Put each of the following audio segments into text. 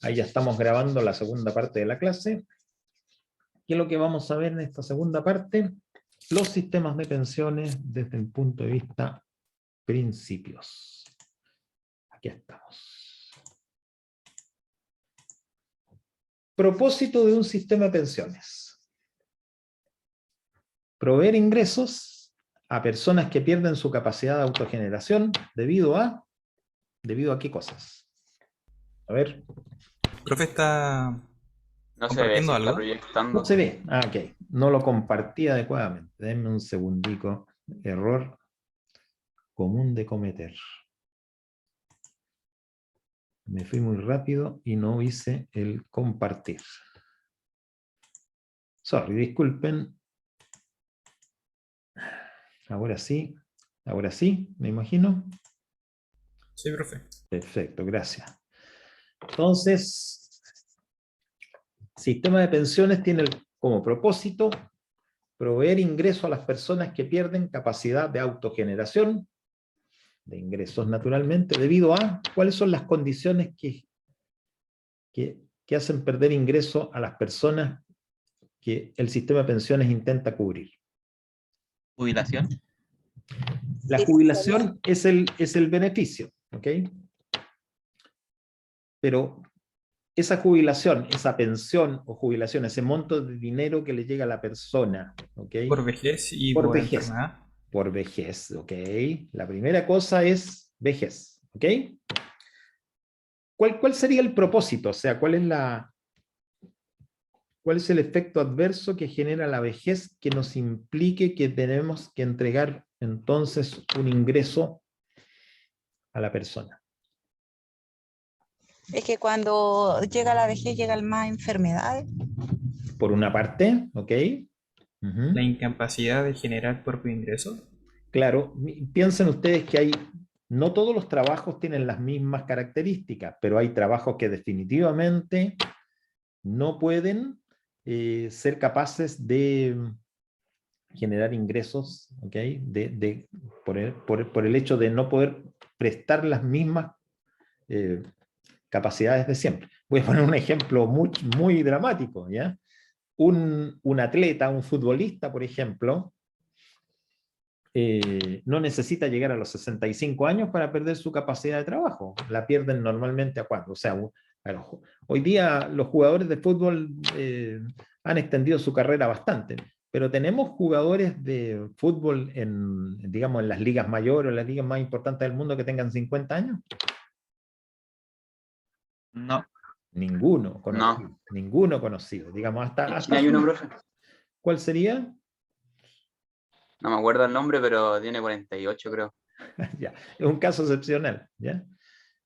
Ahí ya estamos grabando la segunda parte de la clase. ¿Qué es lo que vamos a ver en esta segunda parte? Los sistemas de pensiones desde el punto de vista principios. Aquí estamos. Propósito de un sistema de pensiones. Proveer ingresos a personas que pierden su capacidad de autogeneración debido a qué cosas. A ver. Profe, ¿está No se ve si compartiendo está algo? No proyectando. se ve. Ah, ok. No lo compartí adecuadamente. Denme un segundico. Error común de cometer. Me fui muy rápido y no hice el compartir. Sorry, disculpen. Ahora sí, me imagino. Sí, profe. Perfecto, gracias. Entonces, sistema de pensiones tiene como propósito proveer ingreso a las personas que pierden capacidad de autogeneración, de ingresos naturalmente, debido a cuáles son las condiciones que hacen perder ingreso a las personas que el sistema de pensiones intenta cubrir. Jubilación. La jubilación es el beneficio, ¿ok? Pero esa jubilación, esa pensión o jubilación, ese monto de dinero que le llega a la persona, ¿ok? Por vejez y Por por vejez. enfermedad. Por vejez, ¿ok? La primera cosa es vejez, ¿ok? ¿Cuál sería el propósito? O sea, ¿cuál es el efecto adverso que genera la vejez que nos implique que tenemos que entregar entonces un ingreso a la persona? Es que cuando llega la vejez llegan más enfermedades. Por una parte, ¿ok? La incapacidad de generar propio ingreso. Claro, piensen ustedes que no todos los trabajos tienen las mismas características, pero hay trabajos que definitivamente no pueden ser capaces de generar ingresos, ¿ok? Por el hecho de no poder prestar las mismas capacidades de siempre. Voy a poner un ejemplo muy, muy dramático, ¿ya? Un atleta, un futbolista, por ejemplo, no necesita llegar a los 65 años para perder su capacidad de trabajo. La pierden normalmente a cuándo. O sea, bueno, hoy día los jugadores de fútbol han extendido su carrera bastante, pero tenemos jugadores de fútbol digamos, en las ligas mayores o en las ligas más importantes del mundo que tengan 50 años. No. Ninguno conocido. No. Ninguno conocido. Digamos, En hasta China hay uno, profe. ¿Cuál sería? No me acuerdo el nombre, pero tiene 48, creo. Ya, es un caso excepcional, ¿ya?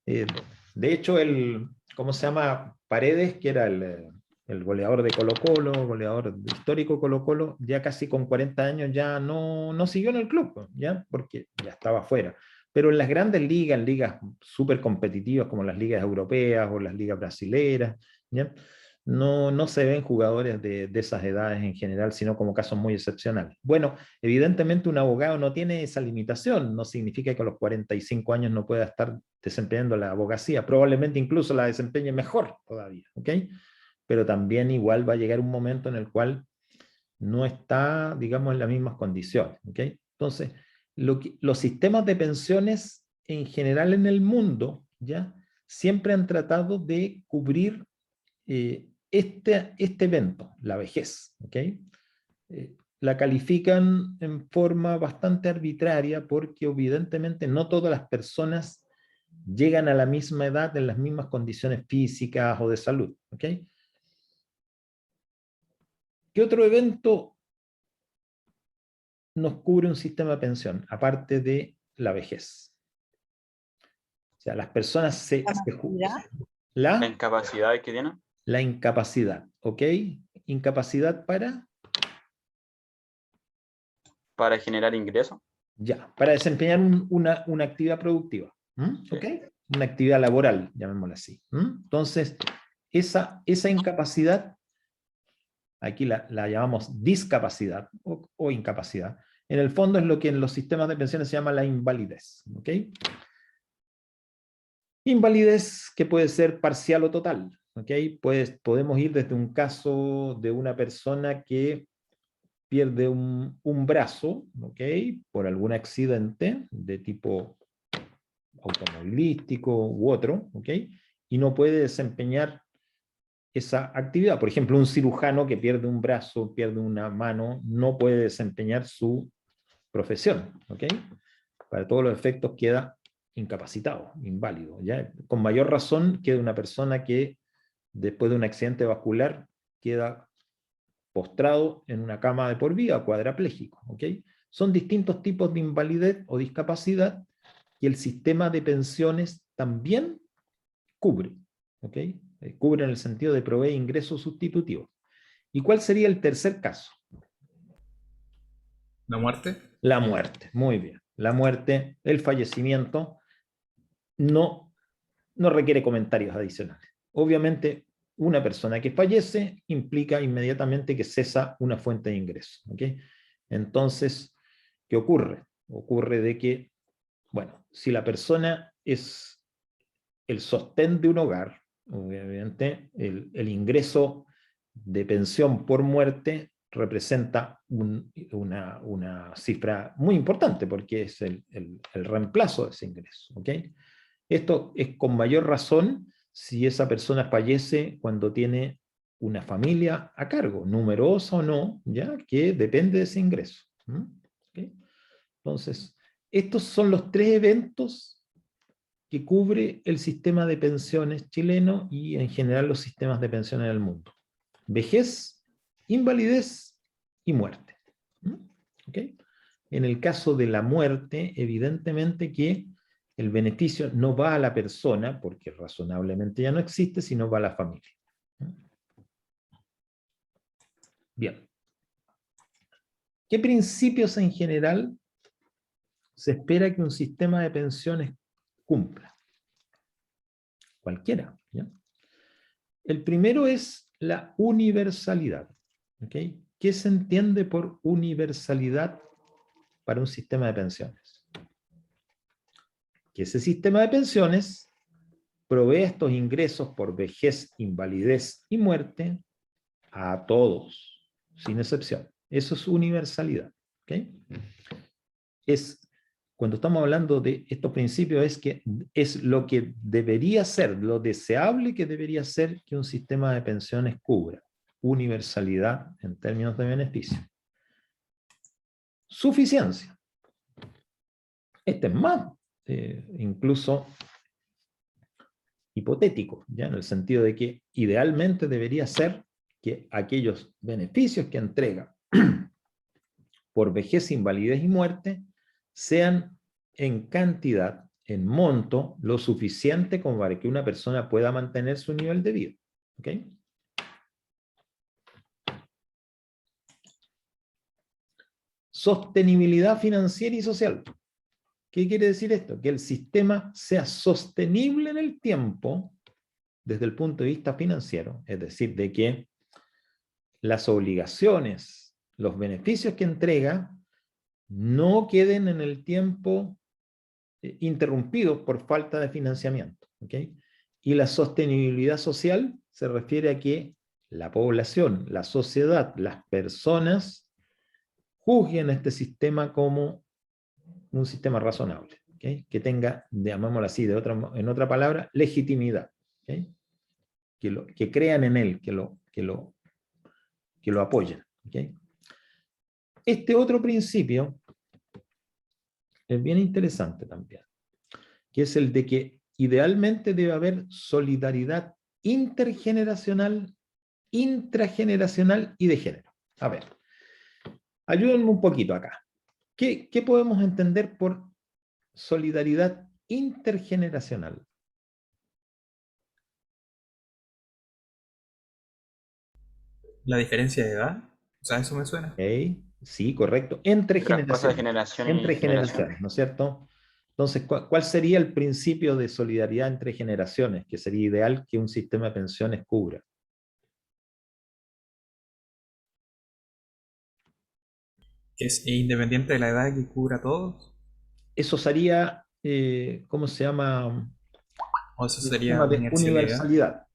De hecho, ¿cómo se llama? Paredes, que era el goleador de Colo-Colo, goleador histórico Colo-Colo, ya casi con 40 años ya no siguió en el club, ¿ya? Porque ya estaba fuera. Pero en las grandes ligas, en ligas súper competitivas como las ligas europeas o las ligas brasileras, ¿ya? No se ven jugadores de esas edades en general, sino como casos muy excepcionales. Bueno, evidentemente un abogado no tiene esa limitación, no significa que a los 45 años no pueda estar desempeñando la abogacía, probablemente incluso la desempeñe mejor todavía, ¿ok? Pero también igual va a llegar un momento en el cual no está, digamos, en las mismas condiciones, ¿ok? Entonces, los sistemas de pensiones en general en el mundo, ¿ya? Siempre han tratado de cubrir este evento, la vejez, ¿ok? La califican en forma bastante arbitraria porque evidentemente no todas las personas llegan a la misma edad en las mismas condiciones físicas o de salud, ¿ok? ¿Qué otro evento nos cubre un sistema de pensión, aparte de la vejez? O sea, las personas La incapacidad que tiene. la incapacidad, ¿ok? Incapacidad Para generar ingresos. ya, para desempeñar una actividad productiva, Sí. ¿ok? Una actividad laboral, llamémosla así. Entonces, esa incapacidad, aquí la llamamos discapacidad o incapacidad, en el fondo es lo que en los sistemas de pensiones se llama la invalidez, ¿ok? Invalidez que puede ser parcial o total, ¿ok? Pues podemos ir desde un caso de una persona que pierde un brazo, ¿ok? Por algún accidente de tipo automovilístico u otro, ¿ok? Y no puede desempeñar esa actividad. Por ejemplo, un cirujano que pierde un brazo, pierde una mano, no puede desempeñar su profesión, ¿ok? Para todos los efectos queda incapacitado, inválido, ¿ya? Con mayor razón queda una persona que después de un accidente vascular queda postrado en una cama de por vida, cuadrapléjico, ¿ok? Son distintos tipos de invalidez o discapacidad que el sistema de pensiones también cubre, ¿ok? Cubre en el sentido de proveer ingresos sustitutivos. ¿Y cuál sería el tercer caso? ¿La muerte? La muerte, muy bien. La muerte, el fallecimiento, no, no requiere comentarios adicionales. Obviamente, una persona que fallece implica inmediatamente que cesa una fuente de ingreso, ¿ok? Entonces, ¿qué ocurre? Ocurre de que, bueno, si la persona es el sostén de un hogar, obviamente el ingreso de pensión por muerte representa una cifra muy importante porque es el reemplazo de ese ingreso, ¿ok? Esto es con mayor razón si esa persona fallece cuando tiene una familia a cargo, numerosa o no, ¿ya? Que depende de ese ingreso. ¿Okay? Entonces, estos son los tres eventos que cubre el sistema de pensiones chileno y en general los sistemas de pensiones en el mundo. Vejez, invalidez y muerte. ¿Okay? En el caso de la muerte, evidentemente que el beneficio no va a la persona, porque razonablemente ya no existe, sino va a la familia. Bien. ¿Qué principios en general se espera que un sistema de pensiones cumpla? Cualquiera, ¿ya? El primero es la universalidad. ¿Okay? ¿Qué se entiende por universalidad para un sistema de pensiones? Que ese sistema de pensiones provee estos ingresos por vejez, invalidez y muerte a todos, sin excepción. Eso es universalidad. ¿Okay? Cuando estamos hablando de estos principios, es que es lo que debería ser, lo deseable que debería ser que un sistema de pensiones cubra. Universalidad en términos de beneficio. Suficiencia. Este es más, incluso hipotético, ¿ya? En el sentido de que idealmente debería ser que aquellos beneficios que entrega por vejez, invalidez y muerte sean en cantidad, en monto, lo suficiente como para que una persona pueda mantener su nivel de vida. ¿Ok? Sostenibilidad financiera y social. ¿Qué quiere decir esto? Que el sistema sea sostenible en el tiempo desde el punto de vista financiero, es decir, de que las obligaciones, los beneficios que entrega, no queden en el tiempo interrumpidos por falta de financiamiento. ¿Okay? Y la sostenibilidad social se refiere a que la población, la sociedad, las personas juzguen este sistema como un sistema razonable, ¿okay? Que tenga, llamémoslo así, en otra palabra, legitimidad. ¿Okay? Que crean en él, que lo apoyen. ¿Okay? Este otro principio es bien interesante también, que es el de que idealmente debe haber solidaridad intergeneracional, intrageneracional y de género. A ver, ayúdenme un poquito acá. ¿Qué podemos entender por solidaridad intergeneracional? ¿La diferencia de edad? O sea, eso me suena. ¿Okay? Sí, correcto. Entre Que traspasa de generaciones. generación Entre en generación. generaciones, ¿no es cierto? Entonces, ¿cuál sería el principio de solidaridad entre generaciones? Que sería ideal que un sistema de pensiones cubra. Que es independiente de la edad que cubra a todos. Eso sería, ¿cómo se llama? O eso El sería sistema de universalidad. universalidad.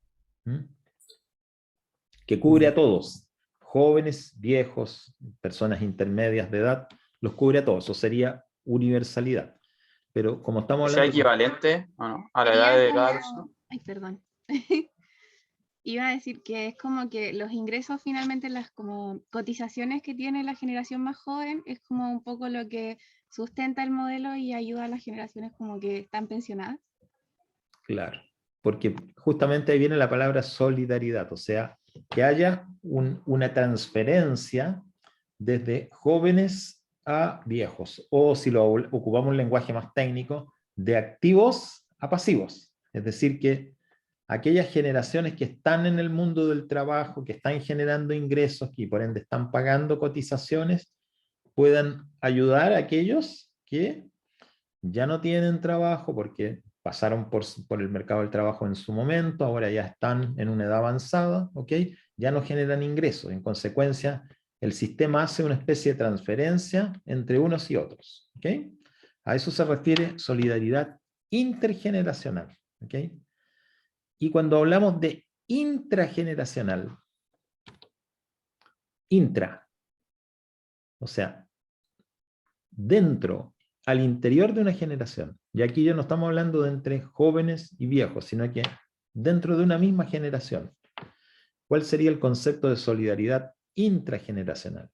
que cubre a todos, jóvenes, viejos, personas intermedias de edad, los cubre a todos. Eso sería universalidad. Pero como estamos ¿Sea hablando... equivalente o no, a la Sería edad de como- cada persona? Ay, perdón. Iba a decir que es como que los ingresos finalmente, las como cotizaciones que tiene la generación más joven, es como un poco lo que sustenta el modelo y ayuda a las generaciones como que están pensionadas. Claro, porque justamente ahí viene la palabra solidaridad, o sea, que haya una transferencia desde jóvenes a viejos, o si lo ocupamos un lenguaje más técnico, de activos a pasivos. Es decir, que aquellas generaciones que están en el mundo del trabajo, que están generando ingresos y por ende están pagando cotizaciones, puedan ayudar a aquellos que ya no tienen trabajo porque pasaron por el mercado del trabajo en su momento, ahora ya están en una edad avanzada, ¿ok? Ya no generan ingresos. En consecuencia, el sistema hace una especie de transferencia entre unos y otros, ¿ok? A eso se refiere solidaridad intergeneracional, ¿ok? Y cuando hablamos de intrageneracional, intra, o sea, dentro, al interior de una generación, y aquí ya no estamos hablando de entre jóvenes y viejos, sino que dentro de una misma generación, ¿cuál sería el concepto de solidaridad intrageneracional?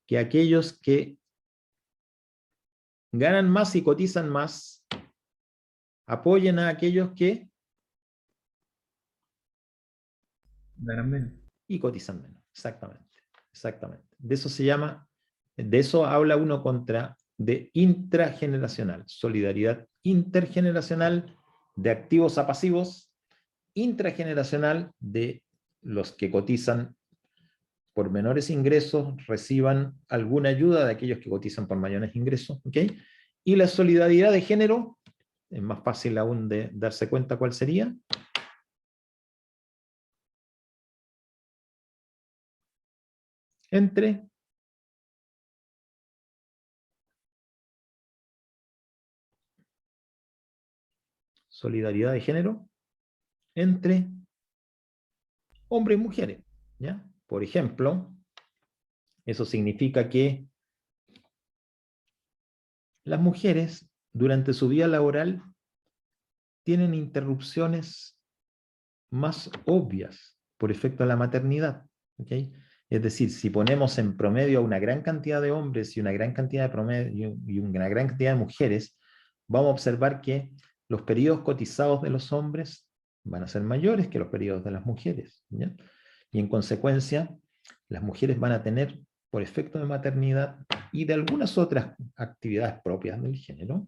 Que aquellos que ganan más y cotizan más, apoyen a aquellos que Ganan menos. y cotizan menos. Exactamente. Exactamente. De eso se llama, de eso habla uno de intrageneracional, solidaridad intergeneracional de activos a pasivos, intrageneracional de los que cotizan por menores ingresos reciban alguna ayuda de aquellos que cotizan por mayores ingresos, ¿ok? Y la solidaridad de género, es más fácil aún de darse cuenta cuál sería. Entre solidaridad de género entre hombres y mujeres, ¿ya? Por ejemplo, eso significa que las mujeres durante su vida laboral tienen interrupciones más obvias por efecto de la maternidad, ¿ok? Es decir, si ponemos en promedio a una gran cantidad de hombres y una gran cantidad de promedio y una gran cantidad de mujeres, vamos a observar que los periodos cotizados de los hombres van a ser mayores que los periodos de las mujeres, ¿ya? Y en consecuencia, las mujeres van a tener, por efecto de maternidad y de algunas otras actividades propias del género,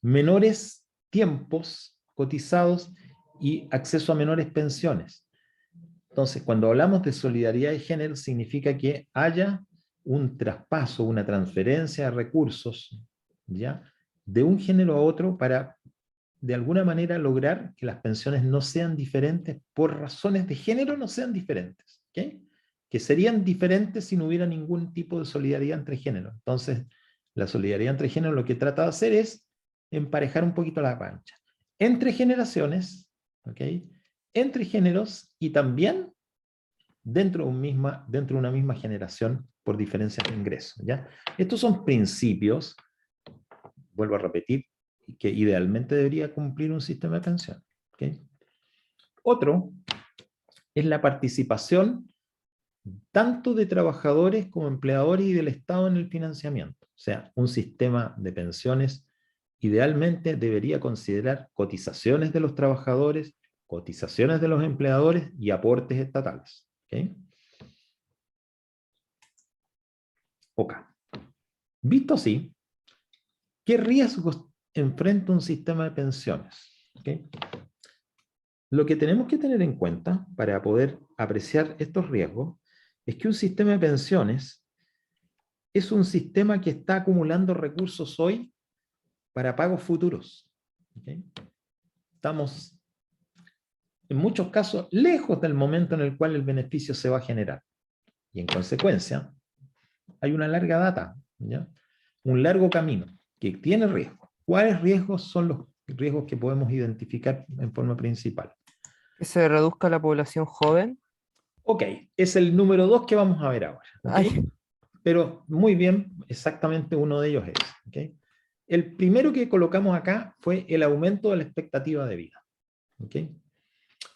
menores tiempos cotizados y acceso a menores pensiones. Entonces, cuando hablamos de solidaridad de género, significa que haya un traspaso, una transferencia de recursos, ¿ya? De un género a otro para, de alguna manera, lograr que las pensiones no sean diferentes, por razones de género no sean diferentes, ¿ok? Que serían diferentes si no hubiera ningún tipo de solidaridad entre géneros. Entonces, la solidaridad entre géneros lo que trata de hacer es emparejar un poquito la cancha. Entre generaciones, ¿ok? Entre géneros y también dentro de una misma generación por diferencias de ingresos, ¿ya? Estos son principios, vuelvo a repetir, que idealmente debería cumplir un sistema de pensión, ¿ok? Otro es la participación tanto de trabajadores como empleadores y del Estado en el financiamiento. O sea, un sistema de pensiones idealmente debería considerar cotizaciones de los trabajadores, cotizaciones de los empleadores y aportes estatales. ¿Okay? Ok. Visto así, ¿qué riesgos enfrenta un sistema de pensiones? ¿Okay? Lo que tenemos que tener en cuenta para poder apreciar estos riesgos es que un sistema de pensiones es un sistema que está acumulando recursos hoy para pagos futuros. ¿Okay? Estamos, en muchos casos, lejos del momento en el cual el beneficio se va a generar. Y en consecuencia, hay una larga data, ¿ya? Un largo camino que tiene riesgos. ¿Cuáles riesgos son los riesgos que podemos identificar en forma principal? Que se reduzca la población joven. Ok, es el número 2 que vamos a ver ahora. ¿Okay? Ay. Pero muy bien, exactamente uno de ellos es. ¿Okay? El primero que colocamos acá fue el aumento de la expectativa de vida. ¿Okay?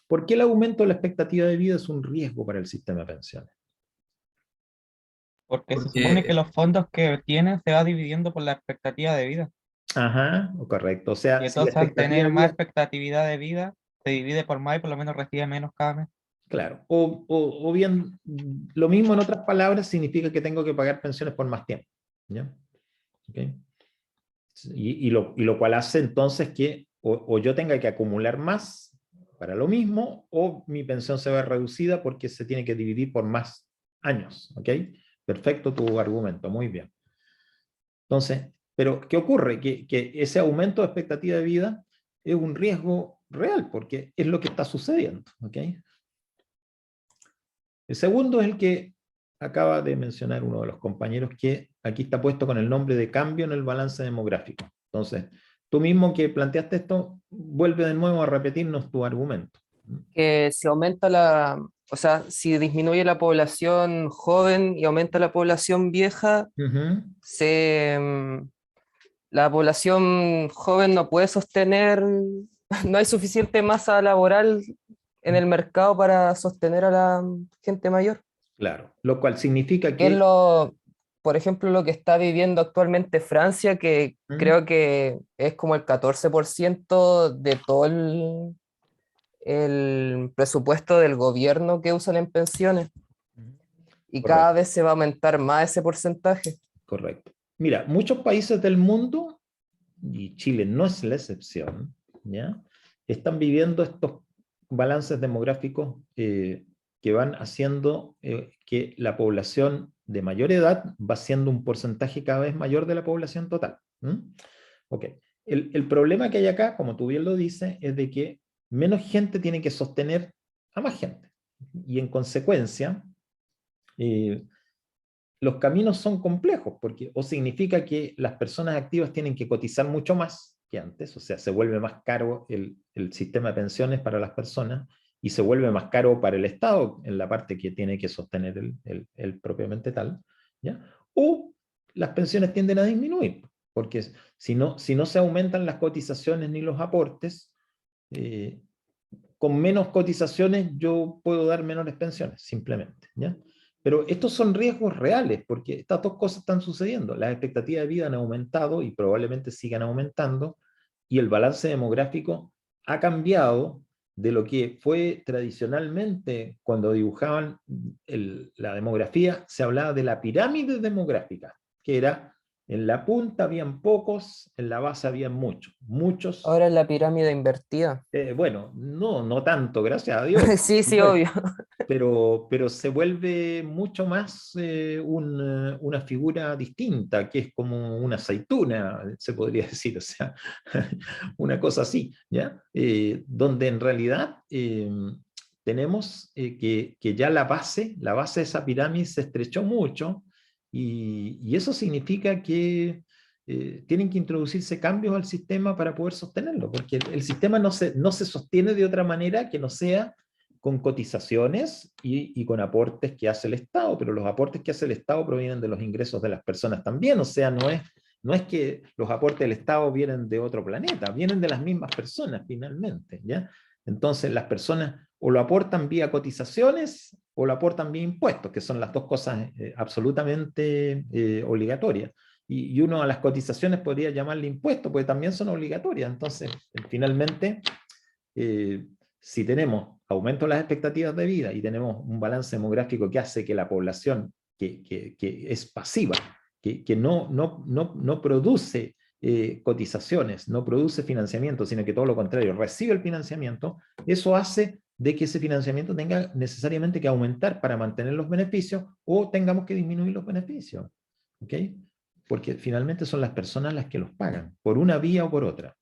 ¿Por qué el aumento de la expectativa de vida es un riesgo para el sistema de pensiones? Porque se supone que los fondos que tienen se va dividiendo por la expectativa de vida. Ajá, correcto. O sea, Y si la entonces al expectativa tener de más vida, expectatividad de vida, se divide por más y por lo menos recibe menos cada mes. claro, o bien, lo mismo en otras palabras, significa que tengo que pagar pensiones por más tiempo. ¿Ya? ¿Okay? Y lo cual hace entonces que o yo tenga que acumular más para lo mismo, o mi pensión se ve reducida porque se tiene que dividir por más años. ¿Ok? Perfecto tu argumento, muy bien. Entonces, pero ¿qué ocurre? Que ese aumento de expectativa de vida es un riesgo real, porque es lo que está sucediendo. ¿Ok? El segundo es el que acaba de mencionar uno de los compañeros, que aquí está puesto con el nombre de cambio en el balance demográfico. Entonces, tú mismo que planteaste esto, vuelve de nuevo a repetirnos tu argumento. Que si aumenta o sea, si disminuye la población joven y aumenta la población vieja, la población joven no puede sostener, no hay suficiente masa laboral en el mercado para sostener a la gente mayor. Claro, lo cual significa Que es que... por ejemplo, lo que está viviendo actualmente Francia, que creo que es como el 14% de todo el presupuesto del gobierno que usan en pensiones. Y Correcto. cada vez se va a aumentar más ese porcentaje. Correcto. Mira, muchos países del mundo, y Chile no es la excepción, ¿ya? Están viviendo estos balances demográficos que van haciendo que la población de mayor edad va siendo un porcentaje cada vez mayor de la población total. Ok. El problema que hay acá, como tú bien lo dices, es de que menos gente tiene que sostener a más gente. Y en consecuencia, los caminos son complejos, porque o significa que las personas activas tienen que cotizar mucho más que antes, o sea, se vuelve más caro el sistema de pensiones para las personas, y se vuelve más caro para el Estado en la parte que tiene que sostener el propiamente tal, ¿ya? O las pensiones tienden a disminuir, porque si no se aumentan las cotizaciones ni los aportes, con menos cotizaciones yo puedo dar menores pensiones, simplemente, ¿ya? Pero estos son riesgos reales, porque estas dos cosas están sucediendo. Las expectativas de vida han aumentado y probablemente sigan aumentando, y el balance demográfico ha cambiado de lo que fue tradicionalmente cuando dibujaban la demografía. Se hablaba de la pirámide demográfica, que era en la punta habían pocos, en la base habían muchos. Ahora es la pirámide invertida. Bueno, no tanto, gracias a Dios. Sí, obvio. Pero se vuelve mucho más una figura distinta, que es como una aceituna, se podría decir, o sea, una cosa así, ¿ya? Donde en realidad tenemos que ya la base de esa pirámide se estrechó mucho, y eso significa que tienen que introducirse cambios al sistema para poder sostenerlo, porque el sistema no se sostiene de otra manera que no sea con cotizaciones y con aportes que hace el Estado, pero los aportes que hace el Estado provienen de los ingresos de las personas también, o sea, no es que los aportes del Estado vienen de otro planeta, vienen de las mismas personas finalmente, ¿ya? Entonces las personas o lo aportan vía cotizaciones o lo aportan vía impuestos, que son las dos cosas absolutamente obligatorias. Y uno a las cotizaciones podría llamarle impuestos, porque también son obligatorias. Entonces, finalmente, si tenemos aumento de las expectativas de vida y tenemos un balance demográfico que hace que la población que es pasiva, que no produce cotizaciones, no produce financiamiento, sino que todo lo contrario, recibe el financiamiento, eso hace de que ese financiamiento tenga necesariamente que aumentar para mantener los beneficios, o tengamos que disminuir los beneficios. ¿Ok? Porque finalmente son las personas las que los pagan, por una vía o por otra.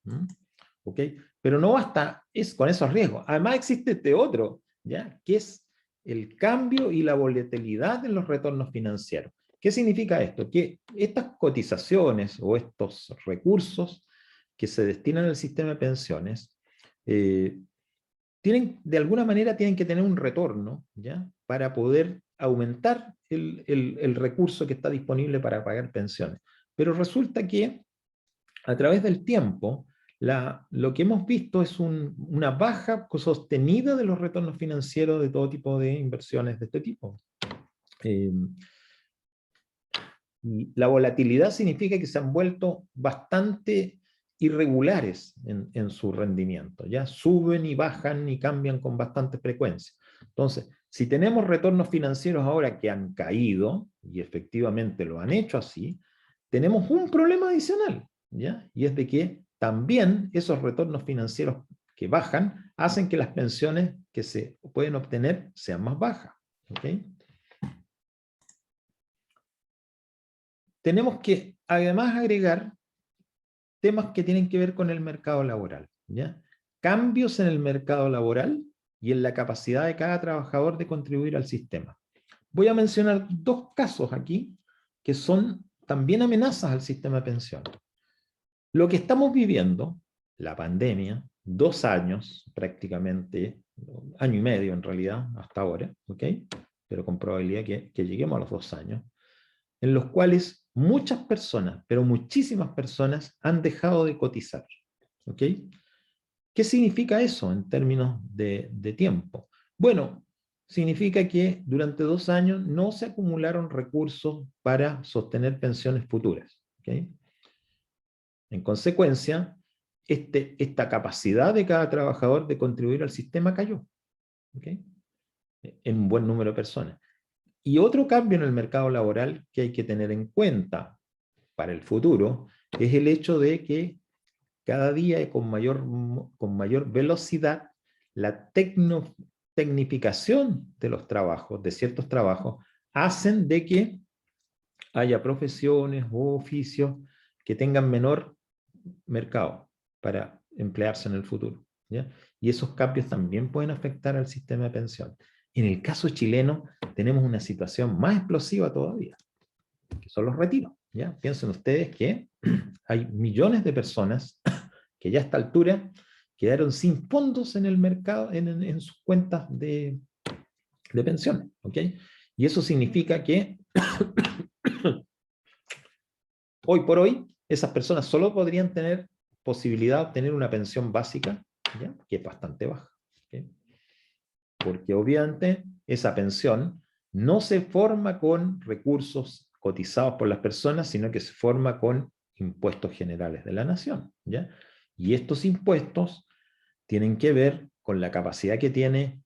¿Ok? Pero no basta con esos riesgos. Además existe este otro, ¿ya? Que es el cambio y la volatilidad en los retornos financieros. ¿Qué significa esto? Que estas cotizaciones o estos recursos que se destinan al sistema de pensiones de alguna manera tienen que tener un retorno, ¿ya? Para poder aumentar el recurso que está disponible para pagar pensiones. Pero resulta que a través del tiempo, lo que hemos visto es una baja sostenida de los retornos financieros de todo tipo de inversiones de este tipo. Y la volatilidad significa que se han vuelto bastante irregulares en su rendimiento, ¿ya? Suben y bajan y cambian con bastante frecuencia. Entonces, si tenemos retornos financieros ahora que han caído, y efectivamente lo han hecho así, tenemos un problema adicional, ¿ya? Y es de que también esos retornos financieros que bajan hacen que las pensiones que se pueden obtener sean más bajas, ¿ok? Tenemos que además agregar temas que tienen que ver con el mercado laboral, ¿ya? Cambios en el mercado laboral y en la capacidad de cada trabajador de contribuir al sistema. Voy a mencionar dos casos aquí que son también amenazas al sistema de pensiones. Lo que estamos viviendo, la pandemia, 2 años prácticamente, año y medio en realidad, hasta ahora, ¿ok? Pero con probabilidad que lleguemos a los 2 años, en los cuales muchas personas, pero muchísimas personas, han dejado de cotizar. ¿Ok? ¿Qué significa eso en términos de tiempo? Bueno, significa que durante 2 años no se acumularon recursos para sostener pensiones futuras. ¿Ok? En consecuencia, esta capacidad de cada trabajador de contribuir al sistema cayó. ¿Ok? En un buen número de personas. Y otro cambio en el mercado laboral que hay que tener en cuenta para el futuro es el hecho de que cada día con mayor velocidad la tecnificación de los trabajos, de ciertos trabajos, hacen de que haya profesiones o oficios que tengan menor mercado para emplearse en el futuro, ¿ya? Y esos cambios también pueden afectar al sistema de pensión. En el caso chileno tenemos una situación más explosiva todavía, que son los retiros, ¿ya? Piensen ustedes que hay millones de personas que ya a esta altura quedaron sin fondos en el mercado, en sus cuentas de pensiones, ¿ok? Y eso significa que hoy por hoy esas personas solo podrían tener posibilidad de obtener una pensión básica, ¿ya? Que es bastante baja, ¿ok? Porque obviamente esa pensión no se forma con recursos cotizados por las personas, sino que se forma con impuestos generales de la nación, ¿ya? Y estos impuestos tienen que ver con la capacidad que tiene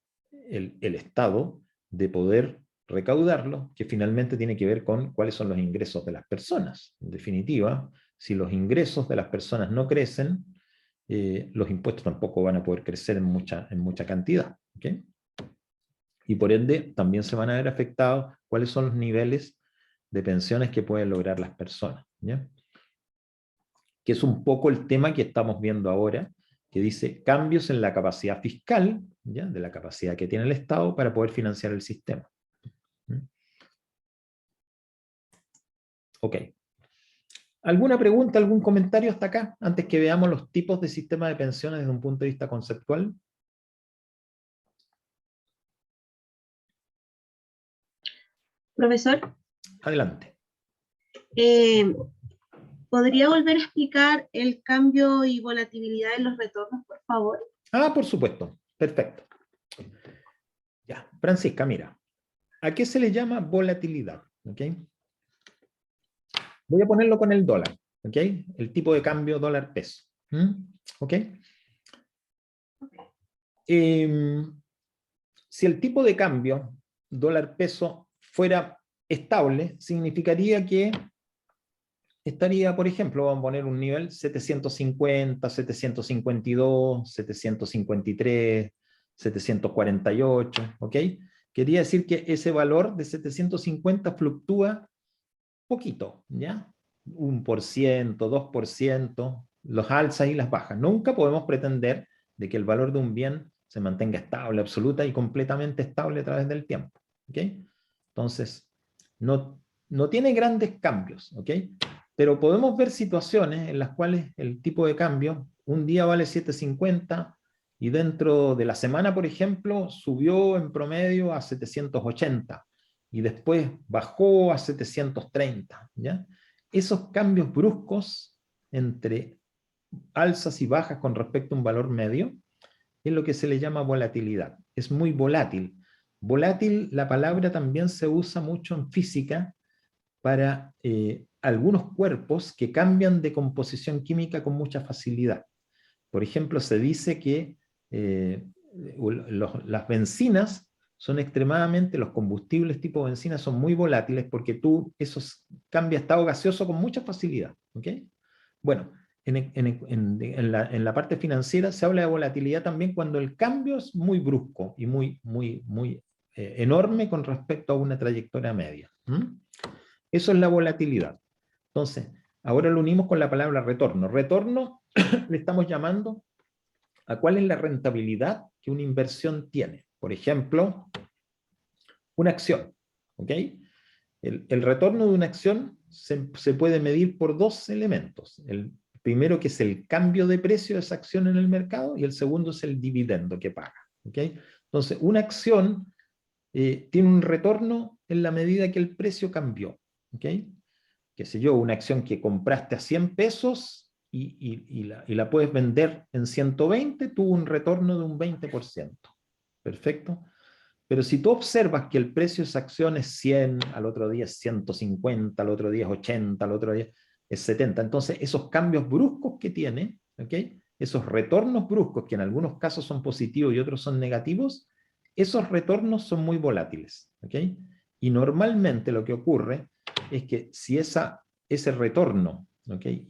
el Estado de poder recaudarlos, que finalmente tiene que ver con cuáles son los ingresos de las personas. En definitiva, si los ingresos de las personas no crecen, los impuestos tampoco van a poder crecer en mucha cantidad, ¿okay? Y por ende también se van a ver afectados cuáles son los niveles de pensiones que pueden lograr las personas, ¿ya? Que es un poco el tema que estamos viendo ahora, que dice cambios en la capacidad fiscal, ¿ya? De la capacidad que tiene el Estado para poder financiar el sistema. Ok. ¿Alguna pregunta, algún comentario hasta acá, antes que veamos los tipos de sistema de pensiones desde un punto de vista conceptual? Profesor, Adelante. ¿podría volver a explicar el cambio y volatilidad en los retornos, por favor? Ah, por supuesto. Perfecto. Ya, Francisca, mira. ¿A qué se le llama volatilidad? ¿Ok? Voy a ponerlo con el dólar. ¿Ok? El tipo de cambio dólar-peso. ¿Ok? Si el tipo de cambio dólar-peso fuera estable, significaría que estaría, por ejemplo, vamos a poner un nivel 750, 752, 753, 748, ¿ok? Quería decir que ese valor de 750 fluctúa poquito, ¿ya? 1%, 2%, los alzas y las bajas. Nunca podemos pretender de que el valor de un bien se mantenga estable, absoluta y completamente estable a través del tiempo, ¿ok? Entonces, no no tiene grandes cambios, ¿ok? Pero podemos ver situaciones en las cuales el tipo de cambio un día vale 7.50 y dentro de la semana, por ejemplo, subió en promedio a 780 y después bajó a 730, ¿ya? Esos cambios bruscos entre alzas y bajas con respecto a un valor medio es lo que se le llama volatilidad. Es muy volátil. Volátil, la palabra también se usa mucho en física para algunos cuerpos que cambian de composición química con mucha facilidad. Por ejemplo, se dice que las bencinas son extremadamente, los combustibles tipo benzina son muy volátiles porque esos cambia estado gaseoso con mucha facilidad. ¿Okay? Bueno, en la parte financiera se habla de volatilidad también cuando el cambio es muy brusco y muy enorme con respecto a una trayectoria media. Eso es la volatilidad. Entonces, ahora lo unimos con la palabra retorno. Retorno le estamos llamando a cuál es la rentabilidad que una inversión tiene. Por ejemplo, una acción. ¿Ok? El retorno de una acción se puede medir por dos elementos. El primero, que es el cambio de precio de esa acción en el mercado, y el segundo es el dividendo que paga. ¿Ok? Entonces, una acción tiene un retorno en la medida que el precio cambió. ¿Ok? Qué sé yo, una acción que compraste a 100 pesos y la puedes vender en 120, tuvo un retorno de un 20%. Perfecto. Pero si tú observas que el precio de esa acción es 100, al otro día es 150, al otro día es 80, al otro día es 70, entonces esos cambios bruscos que tiene, ¿okay? Esos retornos bruscos, que en algunos casos son positivos y otros son negativos, esos retornos son muy volátiles. ¿Okay? Y normalmente lo que ocurre es que si ese retorno, ¿okay?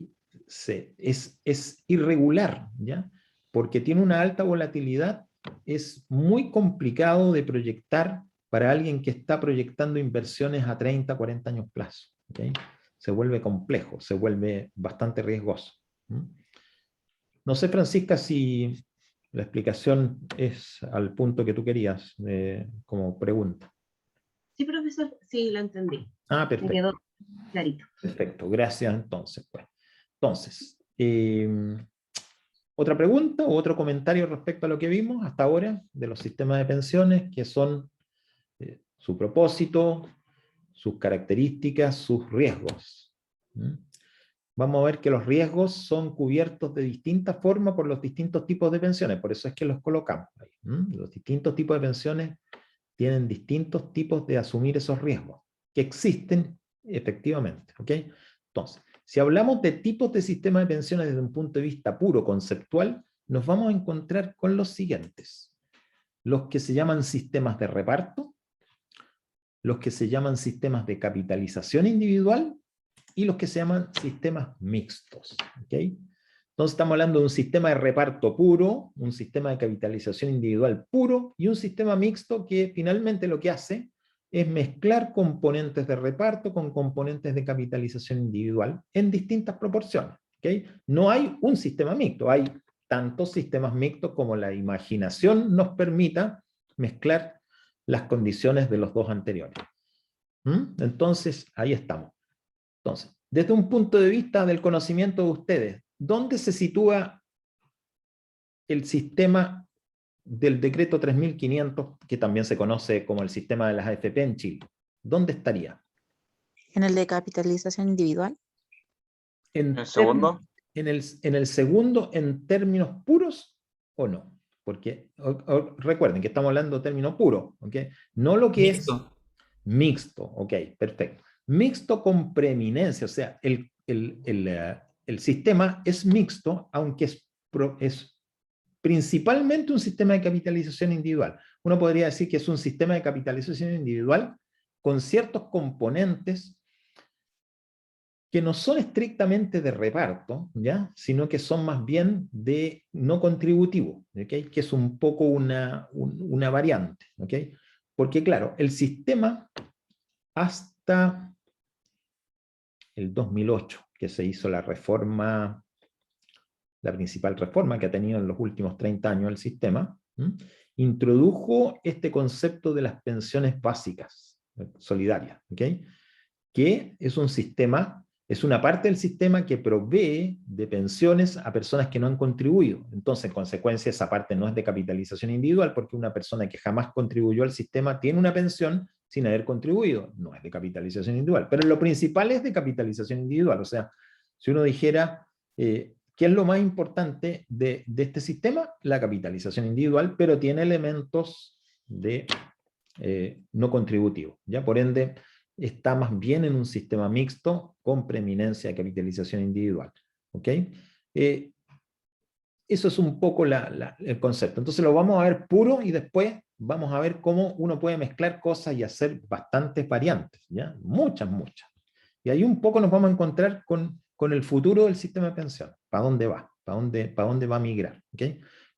es irregular, ¿ya? Porque tiene una alta volatilidad, es muy complicado de proyectar para alguien que está proyectando inversiones a 30, 40 años plazo. ¿Okay? Se vuelve complejo, se vuelve bastante riesgoso. No sé, Francisca, si la explicación es al punto que tú querías como pregunta. Sí, profesor, sí, lo entendí. Ah, perfecto. Me quedó clarito. Perfecto, gracias entonces. Pues. Entonces, ¿otra pregunta o otro comentario respecto a lo que vimos hasta ahora de los sistemas de pensiones, que son su propósito, sus características, sus riesgos? Vamos a ver que los riesgos son cubiertos de distintas formas por los distintos tipos de pensiones, por eso es que los colocamos ahí. Los distintos tipos de pensiones tienen distintos tipos de asumir esos riesgos, que existen efectivamente. ¿Okay? Entonces, si hablamos de tipos de sistemas de pensiones desde un punto de vista puro conceptual, nos vamos a encontrar con los siguientes. Los que se llaman sistemas de reparto, los que se llaman sistemas de capitalización individual y los que se llaman sistemas mixtos. ¿Okay? Entonces estamos hablando de un sistema de reparto puro, un sistema de capitalización individual puro y un sistema mixto que finalmente lo que hace es mezclar componentes de reparto con componentes de capitalización individual en distintas proporciones. ¿Okay? No hay un sistema mixto, hay tantos sistemas mixtos como la imaginación nos permita mezclar las condiciones de los dos anteriores. Entonces, ahí estamos. Entonces, desde un punto de vista del conocimiento de ustedes, ¿dónde se sitúa el sistema del decreto 3500, que también se conoce como el sistema de las AFP en Chile? ¿Dónde estaría? ¿En el de capitalización individual? ¿En el segundo? En el segundo, en términos puros o no. Porque recuerden que estamos hablando de términos puros, ¿ok? No lo que es mixto, ok, perfecto. Mixto con preeminencia, o sea, el sistema es mixto, aunque es principalmente un sistema de capitalización individual. Uno podría decir que es un sistema de capitalización individual con ciertos componentes que no son estrictamente de reparto, ¿ya? Sino que son más bien de no contributivo, ¿okay? Que es un poco una variante, ¿okay? Porque claro, el sistema hasta el 2008, que se hizo la reforma, la principal reforma que ha tenido en los últimos 30 años el sistema, introdujo este concepto de las pensiones básicas solidarias, ¿okay? que es un sistema, es una parte del sistema que provee de pensiones a personas que no han contribuido. Entonces, en consecuencia, esa parte no es de capitalización individual, porque una persona que jamás contribuyó al sistema tiene una pensión sin haber contribuido. No es de capitalización individual. Pero lo principal es de capitalización individual. O sea, si uno dijera, ¿qué es lo más importante de este sistema? La capitalización individual, pero tiene elementos de no contributivo. ¿Ya? Por ende, está más bien en un sistema mixto con preeminencia de capitalización individual. ¿Ok? Eso es un poco el concepto. Entonces lo vamos a ver puro y después vamos a ver cómo uno puede mezclar cosas y hacer bastantes variantes. ¿Ya? Muchas. Y ahí un poco nos vamos a encontrar con el futuro del sistema de pensión. ¿Para dónde va? ¿Para dónde va a migrar? ¿Ok?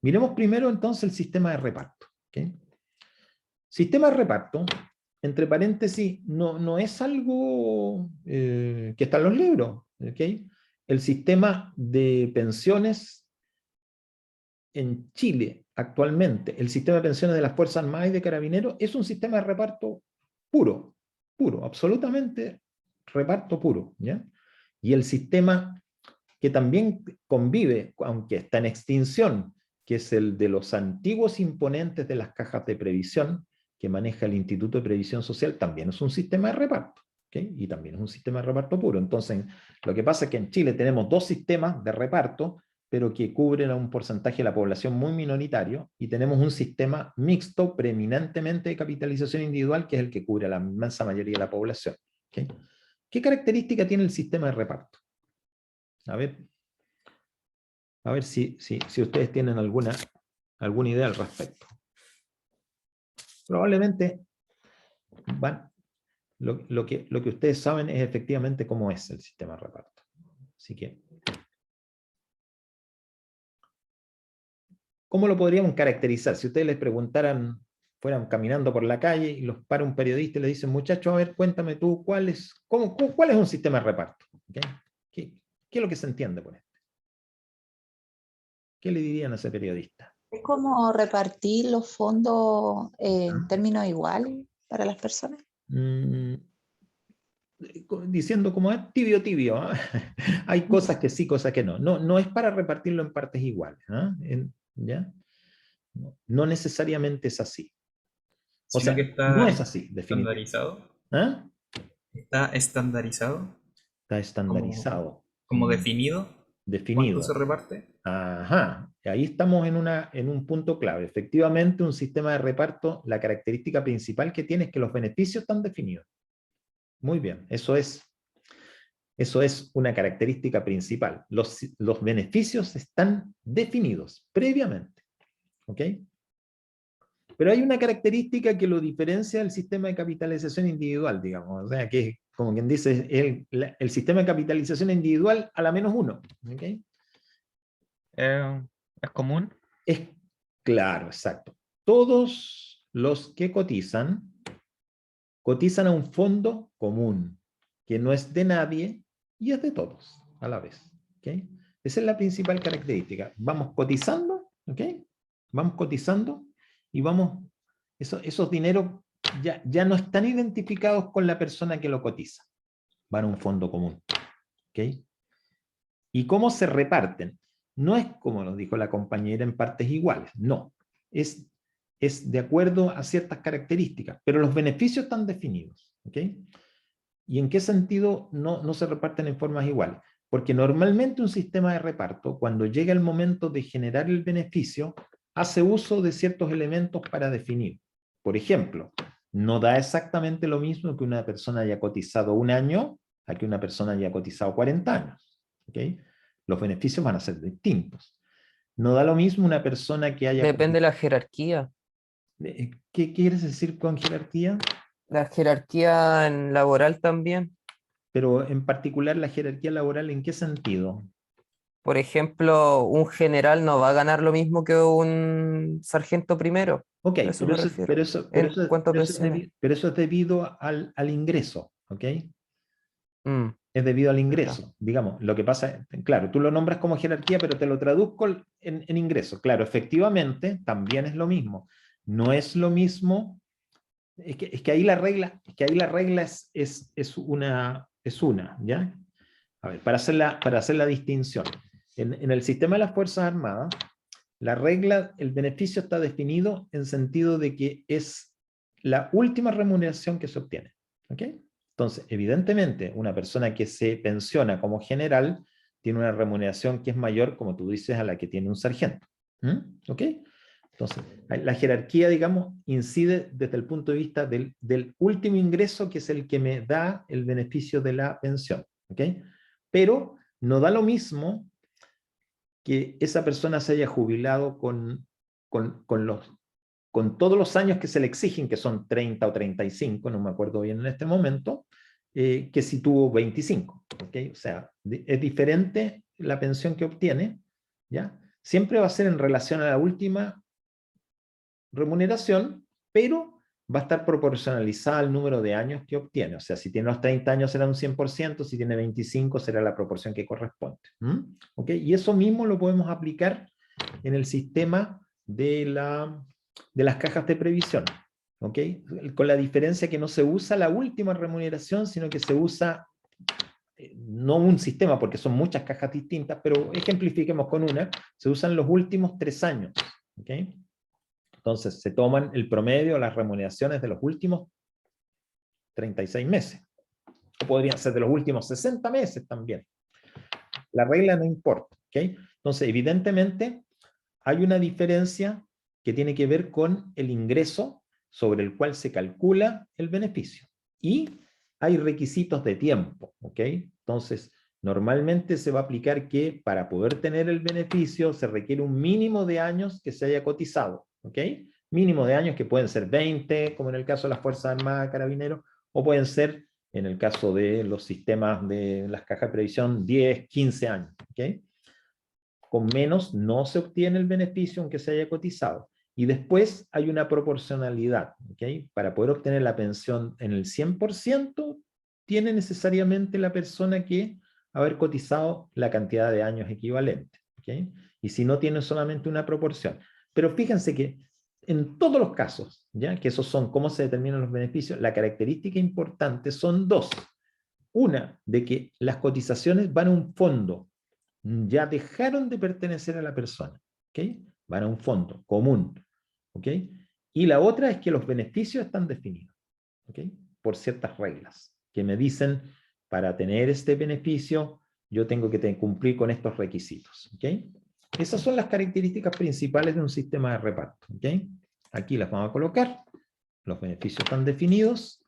Miremos primero entonces el sistema de reparto. ¿Ok? Sistema de reparto, entre paréntesis, no es algo que está en los libros. ¿Okay? El sistema de pensiones en Chile actualmente, el sistema de pensiones de las Fuerzas Armadas y de Carabineros, es un sistema de reparto puro, absolutamente reparto puro. ¿Ya? Y el sistema que también convive, aunque está en extinción, que es el de los antiguos imponentes de las cajas de previsión, que maneja el Instituto de Previsión Social, también es un sistema de reparto. ¿Okay? Y también es un sistema de reparto puro. Entonces, lo que pasa es que en Chile tenemos dos sistemas de reparto, pero que cubren a un porcentaje de la población muy minoritario, y tenemos un sistema mixto preeminentemente de capitalización individual, que es el que cubre a la inmensa mayoría de la población. ¿Okay? ¿Qué característica tiene el sistema de reparto? A ver si ustedes tienen alguna idea al respecto. Probablemente lo que ustedes saben es efectivamente cómo es el sistema de reparto. Así que, ¿cómo lo podríamos caracterizar? Si ustedes les preguntaran, fueran caminando por la calle y los para un periodista y le dicen, muchachos, a ver, cuéntame tú, ¿cuál es un sistema de reparto? ¿Okay? ¿Qué es lo que se entiende por esto? ¿Qué le dirían a ese periodista? ¿Es como repartir los fondos en términos iguales para las personas? Diciendo como es tibio. ¿Eh? Hay cosas que sí, cosas que no. No es para repartirlo en partes iguales. ¿Ya? No necesariamente es así. O sea, que está no es así, definitivamente. estandarizado. ¿Ah? Está estandarizado. Está estandarizado. Como definido. Definido. ¿Cuánto se reparte? Ajá, ahí estamos en un punto clave. Efectivamente, un sistema de reparto, la característica principal que tiene es que los beneficios están definidos. Muy bien, eso es una característica principal. Los beneficios están definidos previamente. ¿Ok? Pero hay una característica que lo diferencia del sistema de capitalización individual, digamos. O sea, que como quien dice, el sistema de capitalización individual a la menos uno. ¿Ok? ¿Es común? Es claro, exacto. Todos los que cotizan a un fondo común, que no es de nadie y es de todos a la vez. ¿Okay? Esa es la principal característica. Vamos cotizando, ¿ok? Vamos cotizando y esos dineros ya no están identificados con la persona que lo cotiza. Van a un fondo común. ¿Ok? ¿Y cómo se reparten? No es como nos dijo la compañera en partes iguales, no. Es de acuerdo a ciertas características, pero los beneficios están definidos. ¿Ok? ¿Y en qué sentido no se reparten en formas iguales? Porque normalmente un sistema de reparto, cuando llega el momento de generar el beneficio, hace uso de ciertos elementos para definir. Por ejemplo, no da exactamente lo mismo que una persona haya cotizado 1 año a que una persona haya cotizado 40 años. ¿Ok? Los beneficios van a ser distintos. No da lo mismo una persona que haya... Depende de la jerarquía. ¿Qué quieres decir con jerarquía? La jerarquía en laboral también. Pero en particular la jerarquía laboral, ¿en qué sentido? Por ejemplo, un general no va a ganar lo mismo que un sargento primero. Ok, pero eso es debido al ingreso, ¿ok? Es debido al ingreso, claro. Digamos, lo que pasa, claro, tú lo nombras como jerarquía, pero te lo traduzco en ingreso. Claro, efectivamente, también es lo mismo. No es lo mismo Es que ahí la regla es una, ¿ya? A ver, para hacer la distinción. En el sistema de las Fuerzas Armadas, la regla, el beneficio está definido en sentido de que es la última remuneración que se obtiene. ¿Ok? Entonces, evidentemente, una persona que se pensiona como general tiene una remuneración que es mayor, como tú dices, a la que tiene un sargento. ¿Ok? Entonces, la jerarquía, digamos, incide desde el punto de vista del último ingreso, que es el que me da el beneficio de la pensión. ¿Ok? Pero no da lo mismo que esa persona se haya jubilado con todos los años que se le exigen, que son 30 o 35, no me acuerdo bien en este momento, que si tuvo 25. ¿Okay? O sea, es diferente la pensión que obtiene, ¿ya? Siempre va a ser en relación a la última remuneración, pero va a estar proporcionalizada al número de años que obtiene. O sea, si tiene los 30 años será un 100%, si tiene 25 será la proporción que corresponde. ¿Okay? Y eso mismo lo podemos aplicar en el sistema de las cajas de previsión. ¿Okay? Con la diferencia que no se usa la última remuneración, sino que se usa, no un sistema, porque son muchas cajas distintas, pero ejemplifiquemos con una, se usan los últimos 3 años. ¿Okay? Entonces se toman el promedio de las remuneraciones de los últimos 36 meses. O podrían ser de los últimos 60 meses también. La regla no importa. ¿Okay? Entonces, evidentemente, hay una diferencia que tiene que ver con el ingreso sobre el cual se calcula el beneficio. Y hay requisitos de tiempo. ¿Okay? Entonces, normalmente se va a aplicar que para poder tener el beneficio se requiere un mínimo de años que se haya cotizado. ¿Ok? Mínimo de años que pueden ser 20, como en el caso de las Fuerzas Armadas, Carabineros, o pueden ser, en el caso de los sistemas de las cajas de previsión, 10, 15 años. ¿Ok? Con menos no se obtiene el beneficio aunque se haya cotizado. Y después hay una proporcionalidad. ¿Ok? Para poder obtener la pensión en el 100%, tiene necesariamente la persona que haber cotizado la cantidad de años equivalente. ¿Ok? Y si no, tiene solamente una proporción. Pero fíjense que en todos los casos, ¿ya? Que esos son cómo se determinan los beneficios, la característica importante son dos. Una, de que las cotizaciones van a un fondo, ya dejaron de pertenecer a la persona, ¿okay? Van a un fondo común, ¿okay? Y la otra es que los beneficios están definidos, ¿okay? Por ciertas reglas, que me dicen, para tener este beneficio, yo tengo que cumplir con estos requisitos, ¿okay? Esas son las características principales de un sistema de reparto. ¿Okay? Aquí las vamos a colocar. Los beneficios están definidos.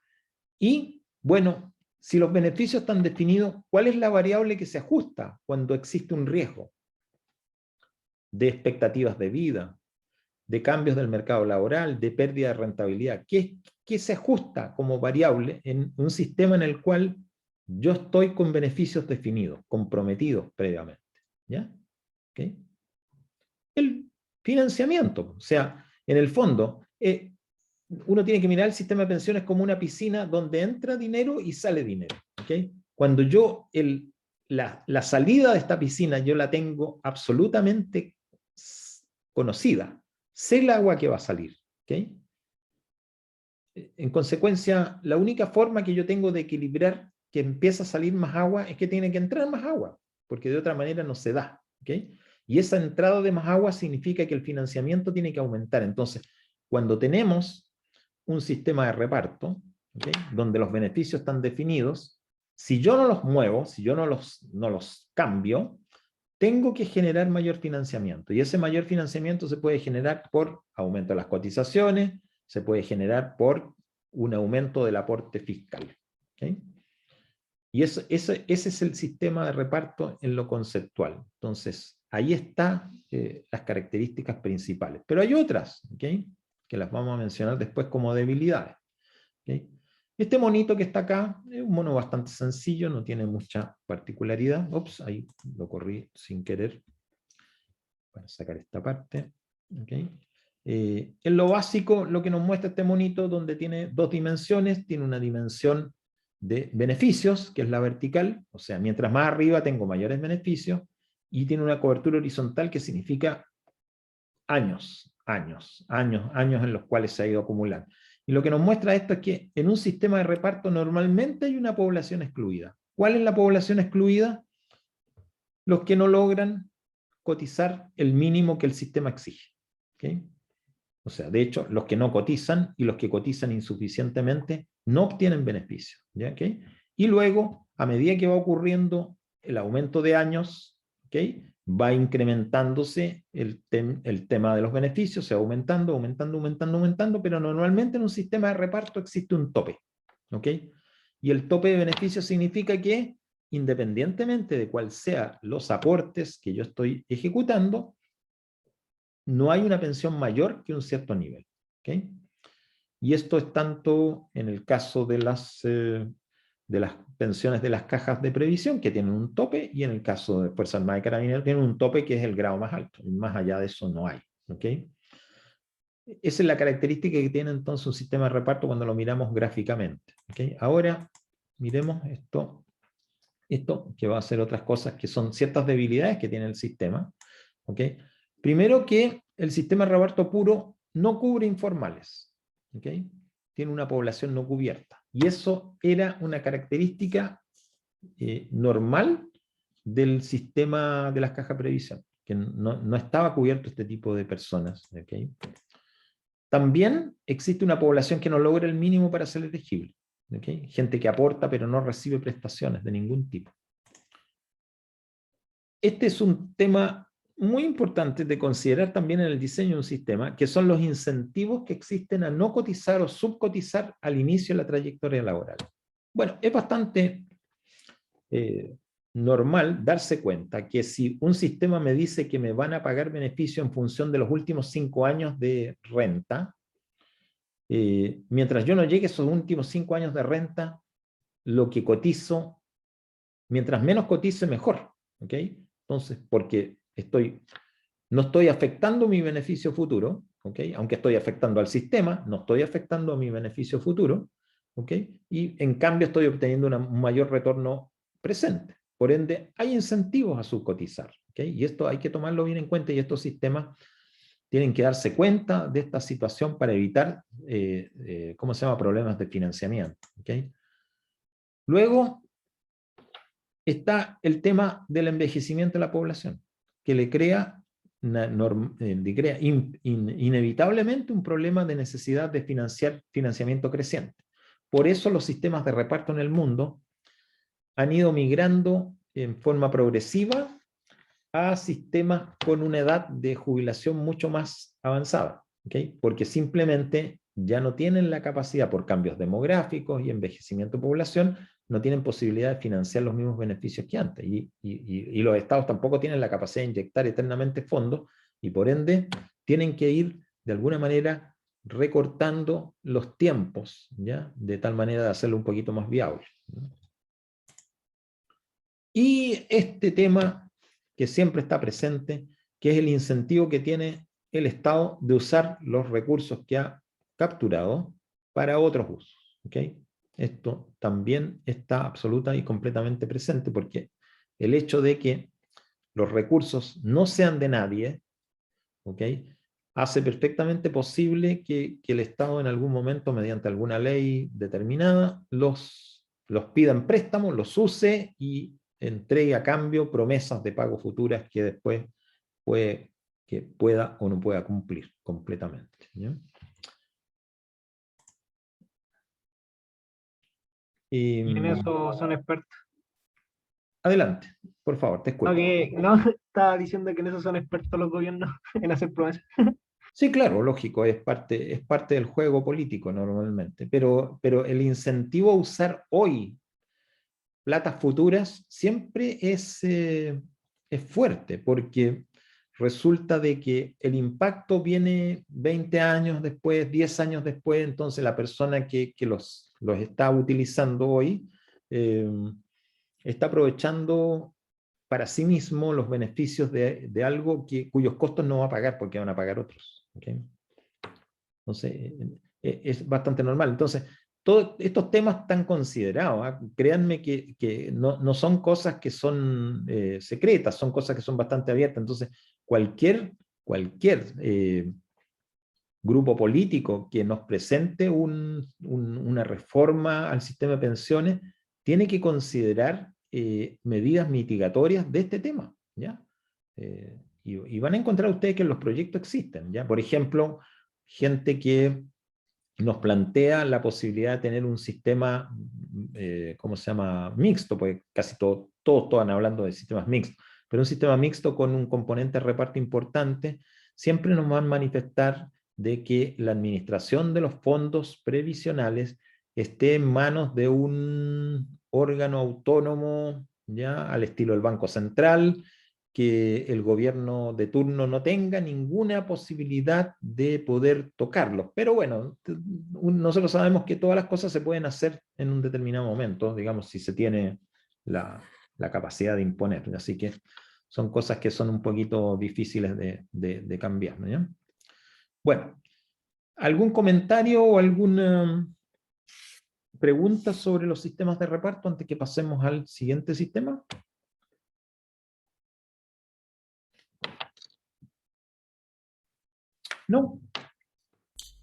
Y, bueno, si los beneficios están definidos, ¿cuál es la variable que se ajusta cuando existe un riesgo? De expectativas de vida, de cambios del mercado laboral, de pérdida de rentabilidad. ¿Qué se ajusta como variable en un sistema en el cual yo estoy con beneficios definidos, comprometidos previamente? ¿Ya? ¿Okay? El financiamiento. O sea, en el fondo, uno tiene que mirar el sistema de pensiones como una piscina donde entra dinero y sale dinero. ¿Okay? Cuando yo, la salida de esta piscina, yo la tengo absolutamente conocida. Sé el agua que va a salir. ¿Okay? En consecuencia, la única forma que yo tengo de equilibrar que empieza a salir más agua es que tiene que entrar más agua, porque de otra manera no se da. ¿Okay? Y esa entrada de más agua significa que el financiamiento tiene que aumentar. Entonces, cuando tenemos un sistema de reparto, ¿okay? Donde los beneficios están definidos, si yo no los muevo, si yo no los cambio, tengo que generar mayor financiamiento. Y ese mayor financiamiento se puede generar por aumento de las cotizaciones, se puede generar por un aumento del aporte fiscal. ¿Okay? Y ese es el sistema de reparto en lo conceptual. Entonces, ahí están las características principales. Pero hay otras, ¿okay? Que las vamos a mencionar después como debilidades. ¿Okay? Este monito que está acá es un mono bastante sencillo, no tiene mucha particularidad. Ups, ahí lo corrí sin querer. Voy a sacar esta parte. ¿Okay? En lo básico, lo que nos muestra este monito, donde tiene dos dimensiones, tiene una dimensión de beneficios, que es la vertical, o sea, mientras más arriba tengo mayores beneficios, y tiene una cobertura horizontal que significa años en los cuales se ha ido acumulando. Y lo que nos muestra esto es que en un sistema de reparto normalmente hay una población excluida. ¿Cuál es la población excluida? Los que no logran cotizar el mínimo que el sistema exige. ¿Okay? O sea, de hecho, los que no cotizan y los que cotizan insuficientemente no obtienen beneficio. ¿Ya? ¿Okay? Y luego, a medida que va ocurriendo el aumento de años, ¿okay? Va incrementándose el tema de los beneficios, se va aumentando, pero normalmente en un sistema de reparto existe un tope. ¿Okay? Y el tope de beneficios significa que, independientemente de cuáles sean los aportes que yo estoy ejecutando, no hay una pensión mayor que un cierto nivel. ¿Okay? Y esto es tanto en el caso de las pensiones de las cajas de previsión, que tienen un tope, y en el caso de Fuerzas Armadas y Carabineros tienen un tope que es el grado más alto. Y más allá de eso no hay. ¿Okay? Esa es la característica que tiene entonces un sistema de reparto cuando lo miramos gráficamente. ¿Okay? Ahora miremos esto que va a ser otras cosas que son ciertas debilidades que tiene el sistema. ¿Okay? Primero, que el sistema de reparto puro no cubre informales. ¿Okay? Tiene una población no cubierta. Y eso era una característica normal del sistema de las cajas de previsión, que no estaba cubierto este tipo de personas. ¿Okay? También existe una población que no logra el mínimo para ser elegible. ¿Okay? Gente que aporta pero no recibe prestaciones de ningún tipo. Este es un tema muy importante de considerar también en el diseño de un sistema, que son los incentivos que existen a no cotizar o subcotizar al inicio de la trayectoria laboral. Bueno, es bastante normal darse cuenta que si un sistema me dice que me van a pagar beneficio en función de los últimos 5 años de renta, mientras yo no llegue a esos últimos 5 años de renta, lo que cotizo, mientras menos cotice, mejor. ¿Okay? Entonces, porque no estoy afectando mi beneficio futuro, ¿okay? Aunque estoy afectando al sistema, no estoy afectando a mi beneficio futuro, ¿okay? Y en cambio estoy obteniendo un mayor retorno presente. Por ende, hay incentivos a subcotizar. ¿Okay? Y esto hay que tomarlo bien en cuenta, y estos sistemas tienen que darse cuenta de esta situación para evitar, ¿cómo se llama?, problemas de financiamiento. ¿Okay? Luego está el tema del envejecimiento de la población, que le crea, inevitablemente un problema de necesidad de financiamiento creciente. Por eso los sistemas de reparto en el mundo han ido migrando en forma progresiva a sistemas con una edad de jubilación mucho más avanzada. ¿Okay? Porque simplemente ya no tienen la capacidad, por cambios demográficos y envejecimiento de población, no tienen posibilidad de financiar los mismos beneficios que antes. Y los estados tampoco tienen la capacidad de inyectar eternamente fondos, y por ende tienen que ir de alguna manera recortando los tiempos, ¿ya? De tal manera de hacerlo un poquito más viable. Y este tema que siempre está presente, que es el incentivo que tiene el Estado de usar los recursos que ha capturado para otros usos. ¿Okay? Esto también está absoluta y completamente presente, porque el hecho de que los recursos no sean de nadie, ¿okay?, hace perfectamente posible que el Estado en algún momento, mediante alguna ley determinada, los pida en préstamo, los use y entregue a cambio promesas de pago futuras que después pueda o no pueda cumplir completamente. ¿Ya? Y en eso son expertos. Adelante, por favor, te escucho. No, estaba diciendo que en eso son expertos los gobiernos, en hacer promesas. Sí, claro, lógico, es parte del juego político normalmente, pero el incentivo a usar hoy platas futuras siempre es fuerte, porque resulta de que el impacto viene 20 años después, 10 años después. Entonces la persona que los está utilizando hoy está aprovechando para sí mismo los beneficios de algo cuyos costos no va a pagar, porque van a pagar otros. ¿Okay? Entonces, es bastante normal. Entonces, todos estos temas están considerados. ¿Eh? Créanme que no son cosas que son secretas, son cosas que son bastante abiertas. Entonces, cualquier grupo político que nos presente una reforma al sistema de pensiones, tiene que considerar medidas mitigatorias de este tema, ¿ya? Y van a encontrar ustedes que los proyectos existen, ¿ya? Por ejemplo, gente que nos plantea la posibilidad de tener un sistema, ¿cómo se llama? Mixto, porque casi todos están hablando de sistemas mixtos, pero un sistema mixto con un componente de reparto importante, siempre nos van a manifestar de que la administración de los fondos previsionales esté en manos de un órgano autónomo, ya al estilo del Banco Central, que el gobierno de turno no tenga ninguna posibilidad de poder tocarlos. Pero bueno, nosotros sabemos que todas las cosas se pueden hacer en un determinado momento, digamos, si se tiene la capacidad de imponer. Así que son cosas que son un poquito difíciles de cambiar, ¿no? ¿Ya? Bueno, ¿algún comentario o alguna pregunta sobre los sistemas de reparto antes que pasemos al siguiente sistema? ¿No?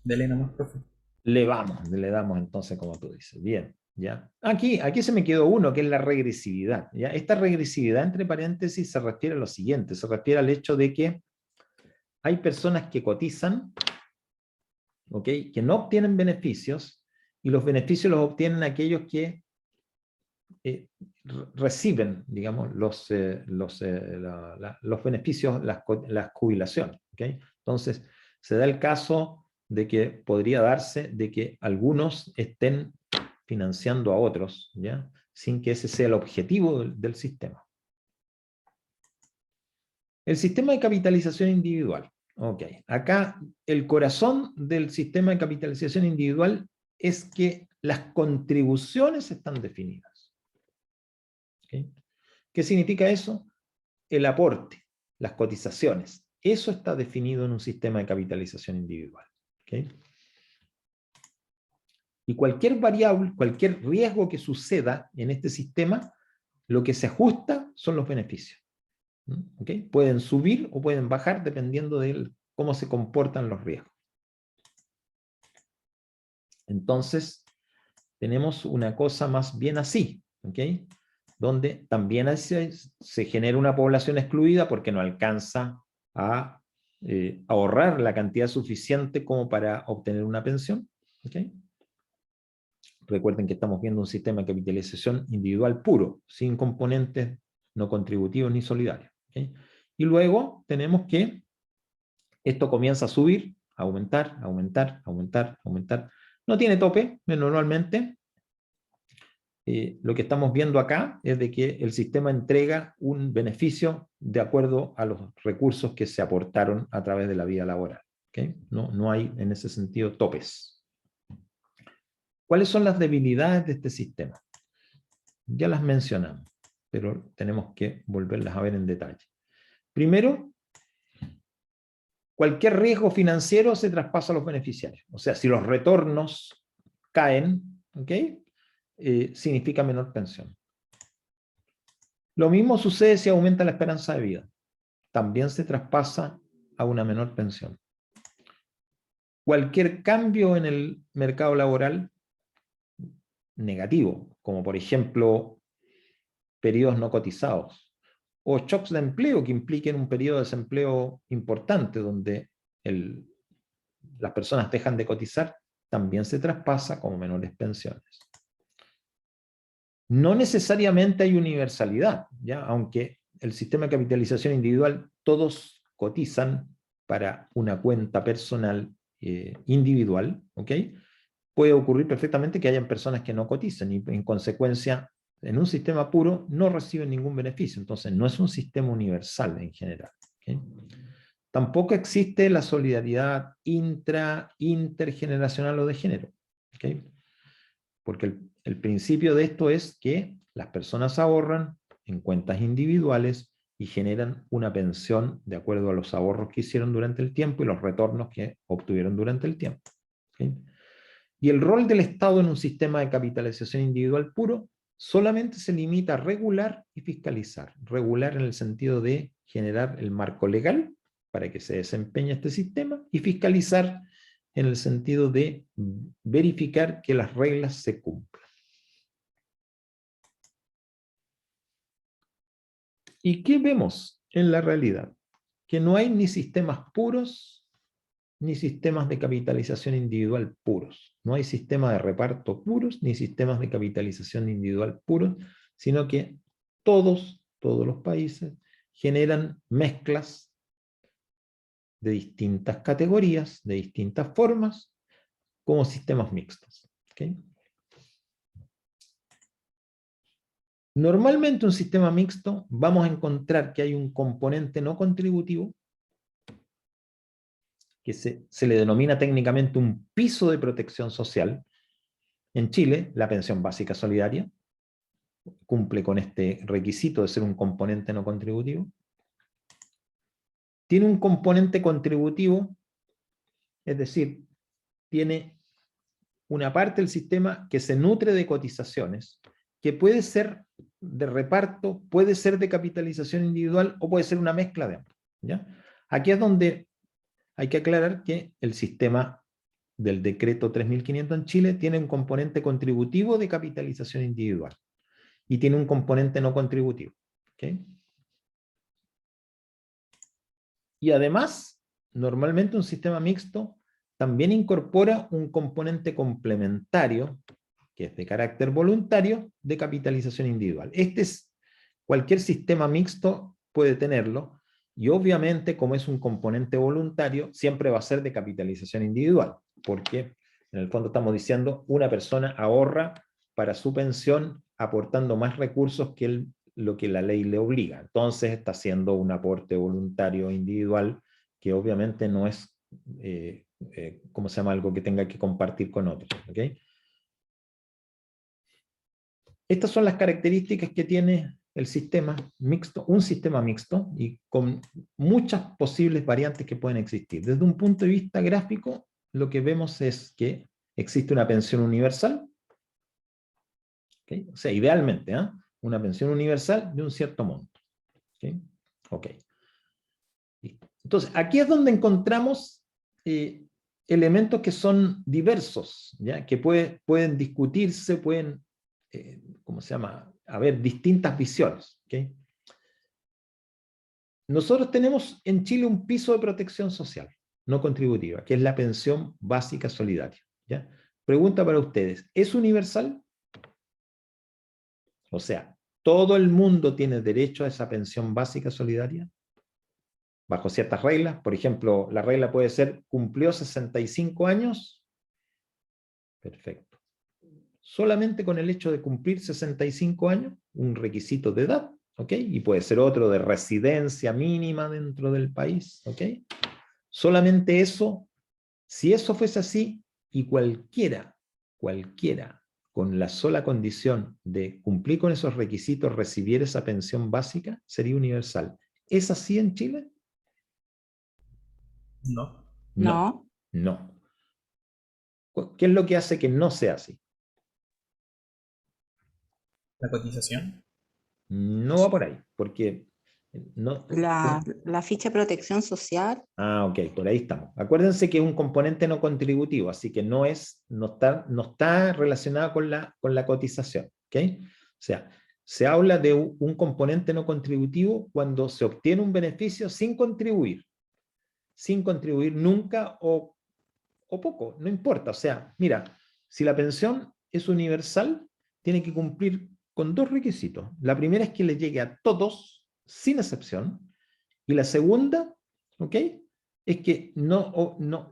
Dele nomás, profe. Le damos entonces como tú dices. Bien, ¿ya? Aquí se me quedó uno, que es la regresividad, ¿ya? Esta regresividad, entre paréntesis, se refiere a lo siguiente, se refiere al hecho de que hay personas que cotizan, ¿ok?, que no obtienen beneficios, y los beneficios los obtienen aquellos que reciben, digamos, los beneficios, las jubilaciones, ¿ok? Entonces, se da el caso de que podría darse de que algunos estén financiando a otros, ¿ya?, sin que ese sea el objetivo del sistema. El sistema de capitalización individual. Ok, acá el corazón del sistema de capitalización individual es que las contribuciones están definidas. ¿Okay? ¿Qué significa eso? El aporte, las cotizaciones. Eso está definido en un sistema de capitalización individual. ¿Okay? Y cualquier variable, cualquier riesgo que suceda en este sistema, lo que se ajusta son los beneficios. ¿Okay? Pueden subir o pueden bajar dependiendo de cómo se comportan los riesgos. Entonces, tenemos una cosa más bien así, ¿okay?, donde también se genera una población excluida porque no alcanza a ahorrar la cantidad suficiente como para obtener una pensión. ¿Okay? Recuerden que estamos viendo un sistema de capitalización individual puro, sin componentes no contributivos ni solidarios. ¿Okay? Y luego tenemos que esto comienza a subir, a aumentar, aumentar, aumentar, aumentar. No tiene tope, normalmente. Lo que estamos viendo acá es de que el sistema entrega un beneficio de acuerdo a los recursos que se aportaron a través de la vida laboral. ¿Okay? No hay en ese sentido topes. ¿Cuáles son las debilidades de este sistema? Ya las mencionamos, pero tenemos que volverlas a ver en detalle. Primero, cualquier riesgo financiero se traspasa a los beneficiarios. O sea, si los retornos caen, ¿ok?, significa menor pensión. Lo mismo sucede si aumenta la esperanza de vida. También se traspasa a una menor pensión. Cualquier cambio en el mercado laboral negativo, como por ejemplo periodos no cotizados, o shocks de empleo que impliquen un periodo de desempleo importante donde las personas dejan de cotizar, también se traspasa como menores pensiones. No necesariamente hay universalidad, ¿ya? Aunque el sistema de capitalización individual, todos cotizan para una cuenta personal individual, ¿ok? Puede ocurrir perfectamente que hayan personas que no coticen y en consecuencia, en un sistema puro, no reciben ningún beneficio. Entonces, no es un sistema universal en general. ¿Okay? Tampoco existe la solidaridad intergeneracional o de género. ¿Okay? Porque el principio de esto es que las personas ahorran en cuentas individuales y generan una pensión de acuerdo a los ahorros que hicieron durante el tiempo y los retornos que obtuvieron durante el tiempo. ¿Okay? Y el rol del Estado en un sistema de capitalización individual puro solamente se limita a regular y fiscalizar. Regular en el sentido de generar el marco legal para que se desempeñe este sistema y fiscalizar en el sentido de verificar que las reglas se cumplan. ¿Y qué vemos en la realidad? Que no hay ni sistemas puros, ni sistemas de capitalización individual puros. No hay sistemas de reparto puros, ni sistemas de capitalización individual puros, sino que todos los países generan mezclas de distintas categorías, de distintas formas, como sistemas mixtos. ¿Okay? Normalmente un sistema mixto vamos a encontrar que hay un componente no contributivo, que se le denomina técnicamente un piso de protección social. En Chile, la pensión básica solidaria cumple con este requisito de ser un componente no contributivo. Tiene un componente contributivo, es decir, tiene una parte del sistema que se nutre de cotizaciones, que puede ser de reparto, puede ser de capitalización individual o puede ser una mezcla de ambos. ¿Ya? Aquí es donde hay que aclarar que el sistema del decreto 3500 en Chile tiene un componente contributivo de capitalización individual y tiene un componente no contributivo. ¿Okay? Y además, normalmente un sistema mixto también incorpora un componente complementario, que es de carácter voluntario, de capitalización individual. Cualquier sistema mixto puede tenerlo, y obviamente, como es un componente voluntario, siempre va a ser de capitalización individual, porque en el fondo estamos diciendo, una persona ahorra para su pensión aportando más recursos que lo que la ley le obliga. Entonces está haciendo un aporte voluntario individual, que obviamente no es, ¿cómo se llama? Algo que tenga que compartir con otros. ¿Okay? Estas son las características que tiene el sistema mixto, un sistema mixto, y con muchas posibles variantes que pueden existir. Desde un punto de vista gráfico, lo que vemos es que existe una pensión universal, ¿okay? O sea, idealmente, una pensión universal de un cierto monto. ¿Okay? Okay. Entonces, aquí es donde encontramos elementos que son diversos, ¿ya? Que pueden discutirse, pueden, ¿cómo se llama? Haber distintas visiones. ¿Okay? Nosotros tenemos en Chile un piso de protección social no contributiva, que es la pensión básica solidaria. ¿Ya? Pregunta para ustedes, ¿es universal? O sea, ¿todo el mundo tiene derecho a esa pensión básica solidaria? Bajo ciertas reglas. Por ejemplo, la regla puede ser, ¿cumplió 65 años? Perfecto. Solamente con el hecho de cumplir 65 años, un requisito de edad, ¿ok? Y puede ser otro de residencia mínima dentro del país, ¿ok? Solamente eso, si eso fuese así, y cualquiera, con la sola condición de cumplir con esos requisitos, recibir esa pensión básica, sería universal. ¿Es así en Chile? No. No. No. ¿Qué es lo que hace que no sea así? La cotización. No va por ahí, porque no... La ficha de protección social. Ah, ok, por ahí estamos. Acuérdense que es un componente no contributivo, así que no está relacionado con la cotización. ¿Ok? O sea, se habla de un componente no contributivo cuando se obtiene un beneficio sin contribuir nunca o poco, no importa. O sea, mira, si la pensión es universal, tiene que cumplir con dos requisitos. La primera es que le llegue a todos, sin excepción, y la segunda, ¿ok?, es que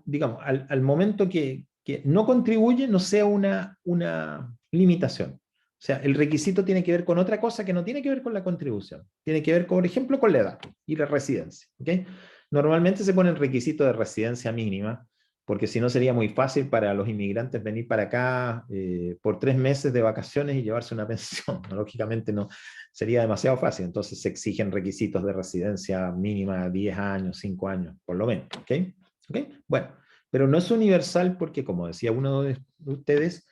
digamos, al momento que no contribuye, no sea una limitación. O sea, el requisito tiene que ver con otra cosa que no tiene que ver con la contribución. Tiene que ver, por ejemplo, con la edad y la residencia. ¿Okay? Normalmente se pone el requisito de residencia mínima, porque si no sería muy fácil para los inmigrantes venir para acá por 3 meses de vacaciones y llevarse una pensión. Lógicamente no sería demasiado fácil, entonces se exigen requisitos de residencia mínima 10 años, 5 años, por lo menos. ¿Okay? ¿Okay? Bueno, pero no es universal porque, como decía uno de ustedes,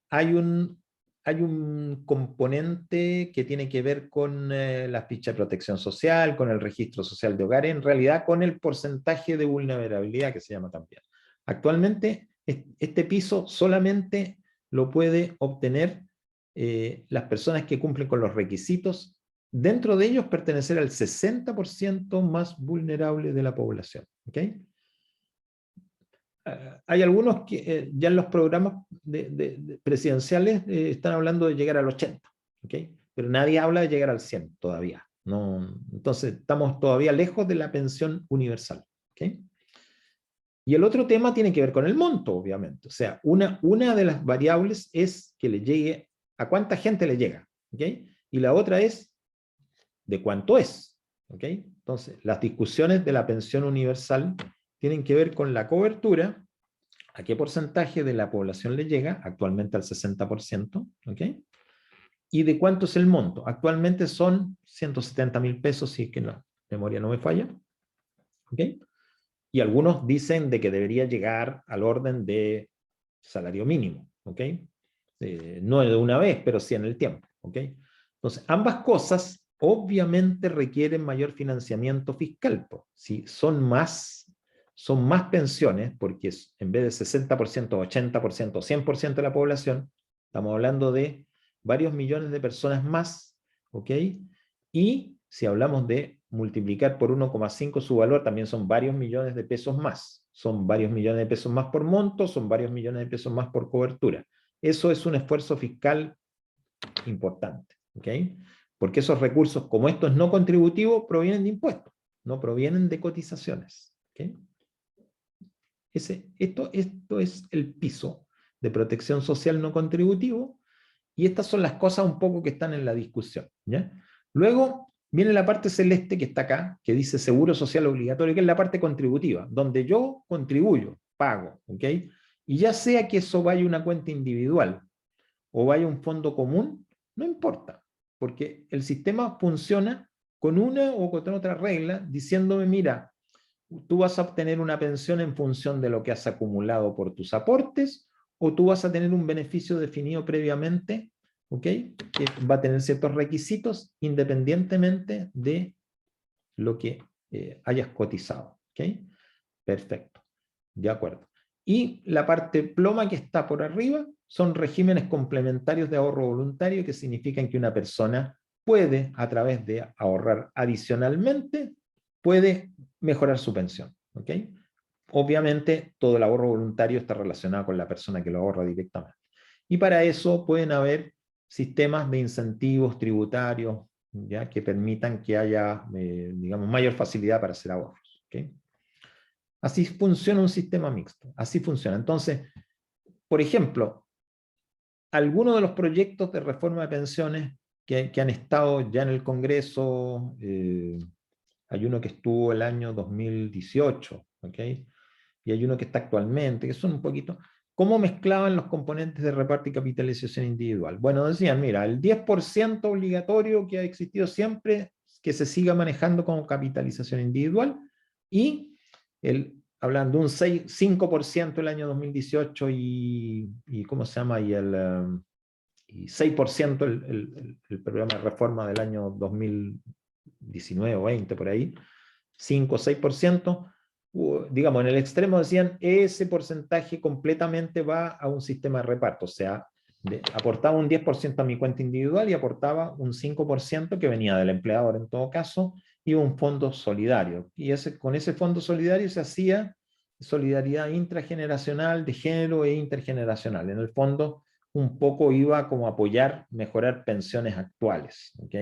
hay un componente que tiene que ver con la ficha de protección social, con el registro social de hogares, en realidad con el porcentaje de vulnerabilidad que se llama también. Actualmente Este piso solamente lo puede obtener las personas que cumplen con los requisitos, dentro de ellos pertenecer al 60% más vulnerable de la población. ¿Okay? Hay algunos que ya en los programas presidenciales están hablando de llegar al 80%, ¿okay? Pero nadie habla de llegar al 100% todavía. No, entonces estamos todavía lejos de la pensión universal. ¿Okay? Y el otro tema tiene que ver con el monto, obviamente. O sea, una de las variables es que le llegue, a cuánta gente le llega. ¿Okay? Y la otra es de cuánto es. ¿Okay? Entonces, las discusiones de la pensión universal tienen que ver con la cobertura, a qué porcentaje de la población le llega, actualmente al 60%, ¿okay? Y de cuánto es el monto. Actualmente son 170.000 pesos, si es que la memoria no me falla. ¿Okay? Y algunos dicen de que debería llegar al orden de salario mínimo. ¿Okay? No de una vez, pero sí en el tiempo. ¿Okay? Entonces, ambas cosas obviamente requieren mayor financiamiento fiscal. Si son más pensiones, porque en vez de 60%, 80%, 100% de la población, estamos hablando de varios millones de personas más, ¿ok? Y si hablamos de multiplicar por 1,5 su valor, también son varios millones de pesos más. Son varios millones de pesos más por monto, son varios millones de pesos más por cobertura. Eso es un esfuerzo fiscal importante, ¿ok? Porque esos recursos, como esto es no contributivo, provienen de impuestos, no provienen de cotizaciones, ¿ok? Esto es el piso de protección social no contributivo, y estas son las cosas un poco que están en la discusión, ¿ya? Luego viene la parte celeste que está acá, que dice seguro social obligatorio, que es la parte contributiva, donde yo contribuyo, pago, ¿ok? Y ya sea que eso vaya a una cuenta individual o vaya a un fondo común, no importa, porque el sistema funciona con una o con otra regla, diciéndome, mira, tú vas a obtener una pensión en función de lo que has acumulado por tus aportes, o tú vas a tener un beneficio definido previamente, ¿ok? Que va a tener ciertos requisitos independientemente de lo que hayas cotizado, ¿ok? Perfecto, de acuerdo. Y la parte ploma que está por arriba son regímenes complementarios de ahorro voluntario, que significan que una persona puede, a través de ahorrar adicionalmente, puede mejorar su pensión. ¿Ok? Obviamente, todo el ahorro voluntario está relacionado con la persona que lo ahorra directamente. Y para eso pueden haber sistemas de incentivos tributarios, ¿ya? Que permitan que haya, digamos, mayor facilidad para hacer ahorros. ¿Ok? Así funciona un sistema mixto. Así funciona. Entonces, por ejemplo, algunos de los proyectos de reforma de pensiones que han estado ya en el Congreso, hay uno que estuvo el año 2018, ¿ok? Y hay uno que está actualmente, que son un poquito... ¿Cómo mezclaban los componentes de reparto y capitalización individual? Bueno, decían, mira, el 10% obligatorio que ha existido siempre, que se siga manejando como capitalización individual, y hablan de un 5% el año 2018 y ¿cómo se llama? Y 6% el programa de reforma del año 2019 o 20 por ahí, 5 o 6%, digamos, en el extremo decían, ese porcentaje completamente va a un sistema de reparto, o sea, aportaba un 10% a mi cuenta individual y aportaba un 5% que venía del empleador en todo caso, y un fondo solidario. Y con ese fondo solidario se hacía solidaridad intrageneracional, de género e intergeneracional. En el fondo, un poco iba como a apoyar, mejorar pensiones actuales, ¿ok?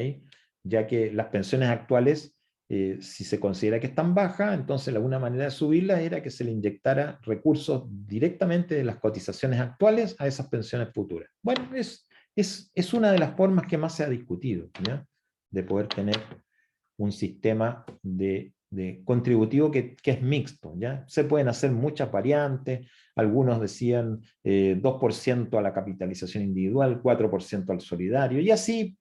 Ya que las pensiones actuales, si se considera que están bajas, entonces una manera de subirlas era que se le inyectara recursos directamente de las cotizaciones actuales a esas pensiones futuras. Bueno, es una de las formas que más se ha discutido, ¿ya? De poder tener un sistema de contributivo que es mixto, ¿ya? Se pueden hacer muchas variantes, algunos decían 2% a la capitalización individual, 4% al solidario, y así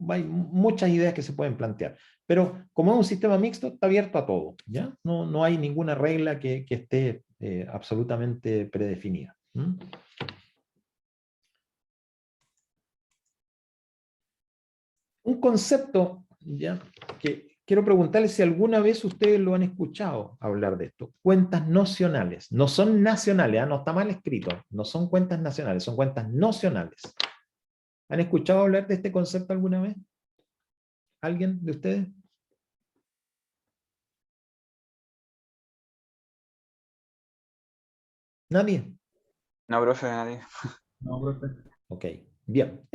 hay muchas ideas que se pueden plantear. Pero como es un sistema mixto, está abierto a todo, ¿ya? No hay ninguna regla que esté absolutamente predefinida. Un concepto, ¿ya? que quiero preguntarles si alguna vez ustedes lo han escuchado hablar de esto. Cuentas nocionales. No son nacionales, no está mal escrito. No son cuentas nacionales, son cuentas nocionales. ¿Han escuchado hablar de este concepto alguna vez? ¿Alguien de ustedes? ¿Nadie? No, profe, nadie. No, profe. Ok, bien.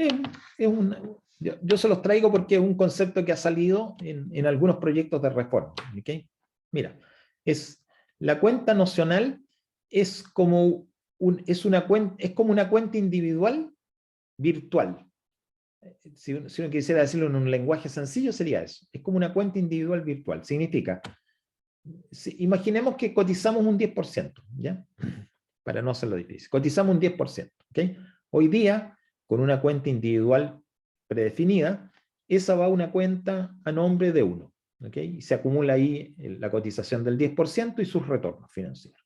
Yo se los traigo porque es un concepto que ha salido en algunos proyectos de reforma. ¿Okay? Mira, la cuenta nocional es como una cuenta individual virtual. Si uno quisiera decirlo en un lenguaje sencillo, sería eso. Es como una cuenta individual virtual. Significa, imaginemos que cotizamos un 10%, ¿ya? Para no hacerlo difícil. Cotizamos un 10%. ¿Okay? Hoy día, con una cuenta individual predefinida, esa va a una cuenta a nombre de uno. ¿Okay? Y se acumula ahí la cotización del 10% y sus retornos financieros.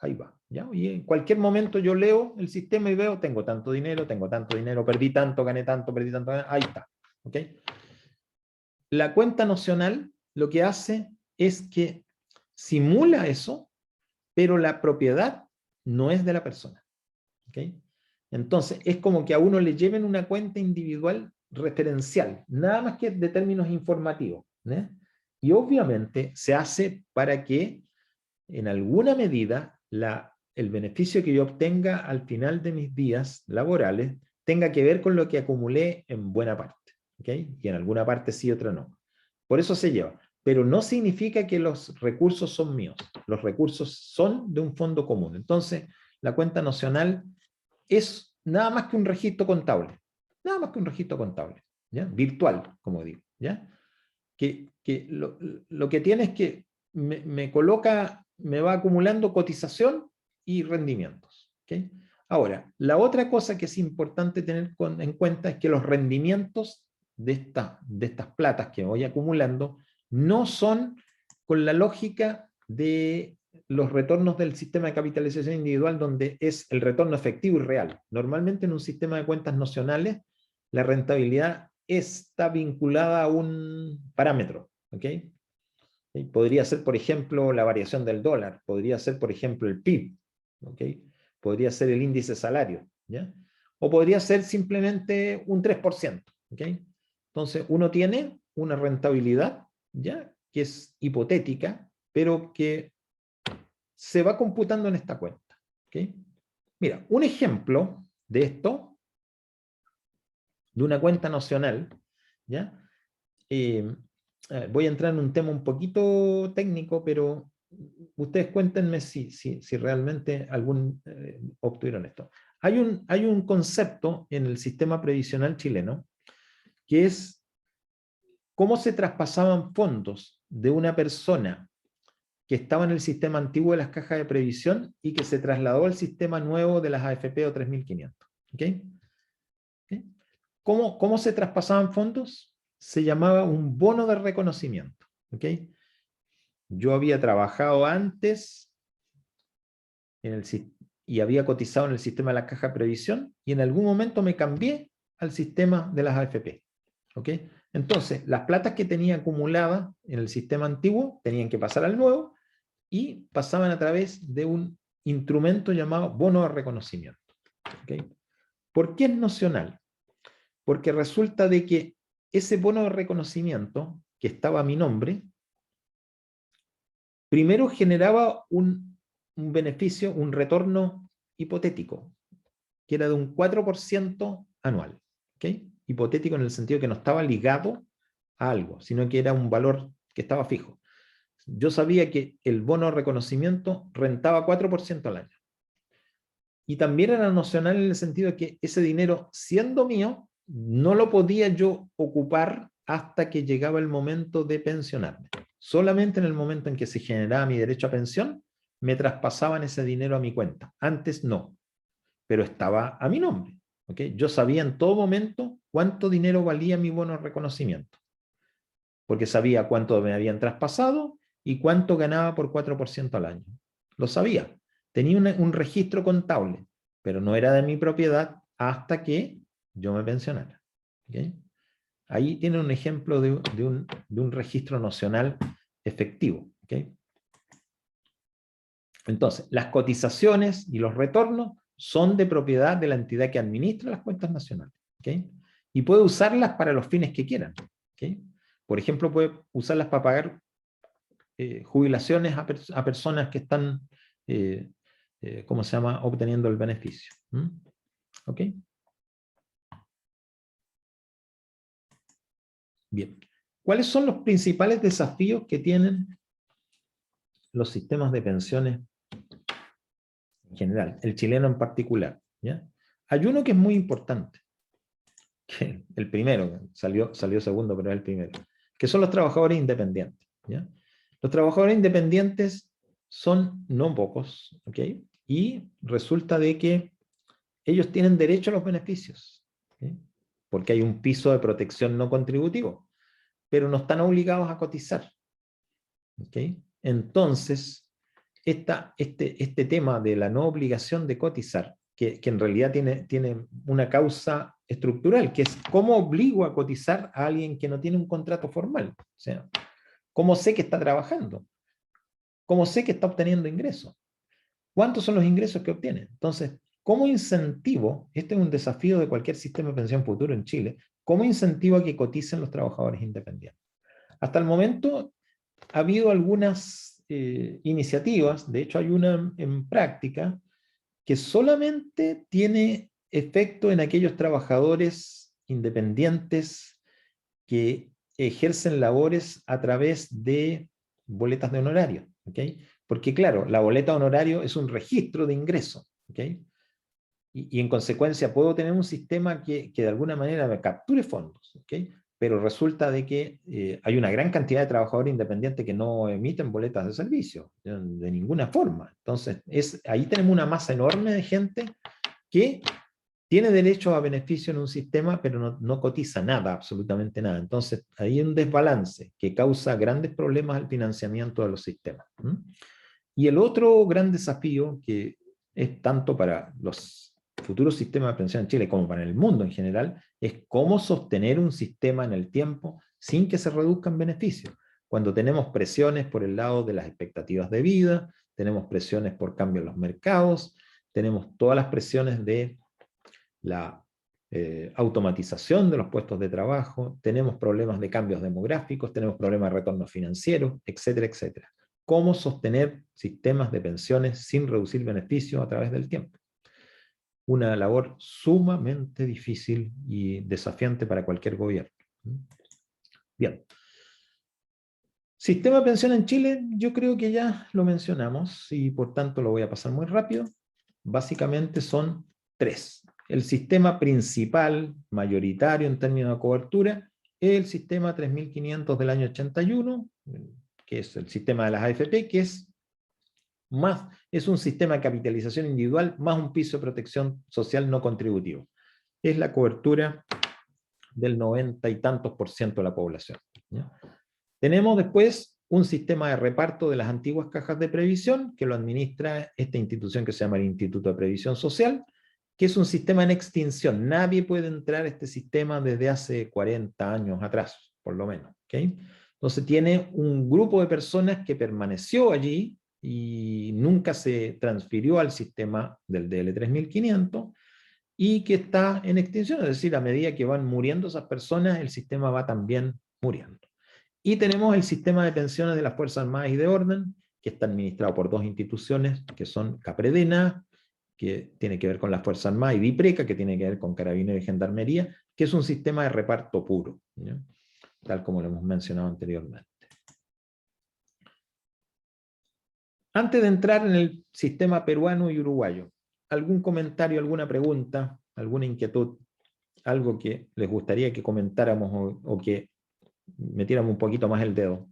Ahí va. ¿Ya? Y en cualquier momento yo leo el sistema y veo, tengo tanto dinero, perdí tanto, gané tanto, perdí tanto, ahí está. ¿Okay? La cuenta nocional lo que hace es que simula eso, pero la propiedad no es de la persona. ¿Okay? Entonces, es como que a uno le lleven una cuenta individual referencial, nada más que de términos informativos. ¿Eh? Y obviamente se hace para que, en alguna medida, el beneficio que yo obtenga al final de mis días laborales tenga que ver con lo que acumulé en buena parte. ¿Okay? Y en alguna parte sí, otra no. Por eso se lleva. Pero no significa que los recursos son míos. Los recursos son de un fondo común. Entonces, la cuenta nocional es nada más que un registro contable. Nada más que un registro contable. ¿Ya? Virtual, como digo. ¿Ya? Que lo que tiene es que me va acumulando cotización y rendimientos. ¿Okay? Ahora, la otra cosa que es importante tener en cuenta es que los rendimientos de estas platas que voy acumulando no son con la lógica de los retornos del sistema de capitalización individual, donde es el retorno efectivo y real. Normalmente en un sistema de cuentas nocionales, la rentabilidad está vinculada a un parámetro. ¿Okay? Podría ser, por ejemplo, la variación del dólar, podría ser, por ejemplo, el PIB, ¿okay? Podría ser el índice salario, ¿ya? O podría ser simplemente un 3%. ¿Okay? Entonces, uno tiene una rentabilidad, ¿ya? Que es hipotética, pero que se va computando en esta cuenta. ¿Okay? Mira, un ejemplo de esto, de una cuenta nocional, ¿ya? Voy a entrar en un tema un poquito técnico, pero ustedes cuéntenme si realmente obtuvieron esto. Hay un concepto en el sistema previsional chileno que es cómo se traspasaban fondos de una persona que estaba en el sistema antiguo de las cajas de previsión y que se trasladó al sistema nuevo de las AFP o 3500. ¿Okay? ¿Okay? ¿Cómo se traspasaban fondos? Se llamaba un bono de reconocimiento. ¿Okay? Yo había trabajado antes y había cotizado en el sistema de la caja de previsión y en algún momento me cambié al sistema de las AFP. ¿Okay? Entonces, las platas que tenía acumuladas en el sistema antiguo tenían que pasar al nuevo y pasaban a través de un instrumento llamado bono de reconocimiento. ¿Okay? ¿Por qué es nocional? Porque resulta de que ese bono de reconocimiento, que estaba a mi nombre, primero generaba un beneficio, un retorno hipotético, que era de un 4% anual. ¿Okay? Hipotético en el sentido que no estaba ligado a algo, sino que era un valor que estaba fijo. Yo sabía que el bono de reconocimiento rentaba 4% al año. Y también era nocional en el sentido de que ese dinero, siendo mío, no lo podía yo ocupar hasta que llegaba el momento de pensionarme. Solamente en el momento en que se generaba mi derecho a pensión, me traspasaban ese dinero a mi cuenta. Antes no, pero estaba a mi nombre. ¿Okay? Yo sabía en todo momento cuánto dinero valía mi bono de reconocimiento, porque sabía cuánto me habían traspasado y cuánto ganaba por 4% al año. Lo sabía. Tenía un registro contable, pero no era de mi propiedad hasta que yo me pensionara. ¿Okay? Ahí tiene un ejemplo de de un registro nacional efectivo. ¿Okay? Entonces, las cotizaciones y los retornos son de propiedad de la entidad que administra las cuentas nacionales. ¿Okay? Y puede usarlas para los fines que quieran. ¿Okay? Por ejemplo, puede usarlas para pagar jubilaciones a personas que están, ¿cómo se llama?, obteniendo el beneficio. ¿Ok? Bien. ¿Cuáles son los principales desafíos que tienen los sistemas de pensiones en general, el chileno en particular? ¿Ya? Hay uno que es muy importante, que el primero, salió segundo, pero es el primero, que son los trabajadores independientes. ¿Ya? Los trabajadores independientes son no pocos, ¿ok? Y resulta de que ellos tienen derecho a los beneficios, ¿ok? Porque hay un piso de protección no contributivo, pero no están obligados a cotizar. ¿Ok? Entonces, este tema de la no obligación de cotizar, que en realidad tiene una causa estructural, que es cómo obligo a cotizar a alguien que no tiene un contrato formal. O sea, ¿cómo sé que está trabajando? ¿Cómo sé que está obteniendo ingresos? ¿Cuántos son los ingresos que obtiene? Entonces, ¿cómo incentivo? Este es un desafío de cualquier sistema de pensión futuro en Chile. ¿Cómo incentivo a que coticen los trabajadores independientes? Hasta el momento ha habido algunas iniciativas, de hecho hay una en práctica, que solamente tiene efecto en aquellos trabajadores independientes que ejercen labores a través de boletas de honorario. ¿Okay? Porque claro, la boleta de honorario es un registro de ingreso. ¿Okay? Y en consecuencia puedo tener un sistema que de alguna manera me capture fondos. ¿Okay? Pero resulta de que hay una gran cantidad de trabajadores independientes que no emiten boletas de servicio, de ninguna forma. Entonces, ahí tenemos una masa enorme de gente que tiene derecho a beneficio en un sistema, pero no cotiza nada, absolutamente nada. Entonces, hay un desbalance que causa grandes problemas al financiamiento de los sistemas. Y el otro gran desafío, que es tanto para los futuros sistemas de pensión en Chile como para el mundo en general, es cómo sostener un sistema en el tiempo sin que se reduzcan beneficios. Cuando tenemos presiones por el lado de las expectativas de vida, tenemos presiones por cambio en los mercados, tenemos todas las presiones de la automatización de los puestos de trabajo, tenemos problemas de cambios demográficos, tenemos problemas de retorno financiero, etcétera, etcétera. ¿Cómo sostener sistemas de pensiones sin reducir beneficios a través del tiempo? Una labor sumamente difícil y desafiante para cualquier gobierno. Bien. Sistema de pensión en Chile, yo creo que ya lo mencionamos y por tanto lo voy a pasar muy rápido. Básicamente son tres. El sistema principal, mayoritario en términos de cobertura, es el sistema 3500 del año 81, que es el sistema de las AFP, que es un sistema de capitalización individual más un piso de protección social no contributivo. Es la cobertura del 90 y tantos % de la población. ¿Ya? Tenemos después un sistema de reparto de las antiguas cajas de previsión, que lo administra esta institución que se llama el Instituto de Previsión Social, que es un sistema en extinción. Nadie puede entrar a este sistema desde hace 40 años atrás, por lo menos. ¿Okay? Entonces tiene un grupo de personas que permaneció allí y nunca se transfirió al sistema del DL 3500 y que está en extinción, es decir, a medida que van muriendo esas personas, el sistema va también muriendo. Y tenemos el sistema de pensiones de las Fuerzas Armadas y de Orden, que está administrado por dos instituciones, que son CAPREDENA, que tiene que ver con las Fuerzas Armadas, y DIPRECA, que tiene que ver con Carabineros y Gendarmería, que es un sistema de reparto puro, ¿ya? Tal como lo hemos mencionado anteriormente. Antes de entrar en el sistema peruano y uruguayo, ¿algún comentario, alguna pregunta, alguna inquietud, algo que les gustaría que comentáramos o que metiéramos un poquito más el dedo?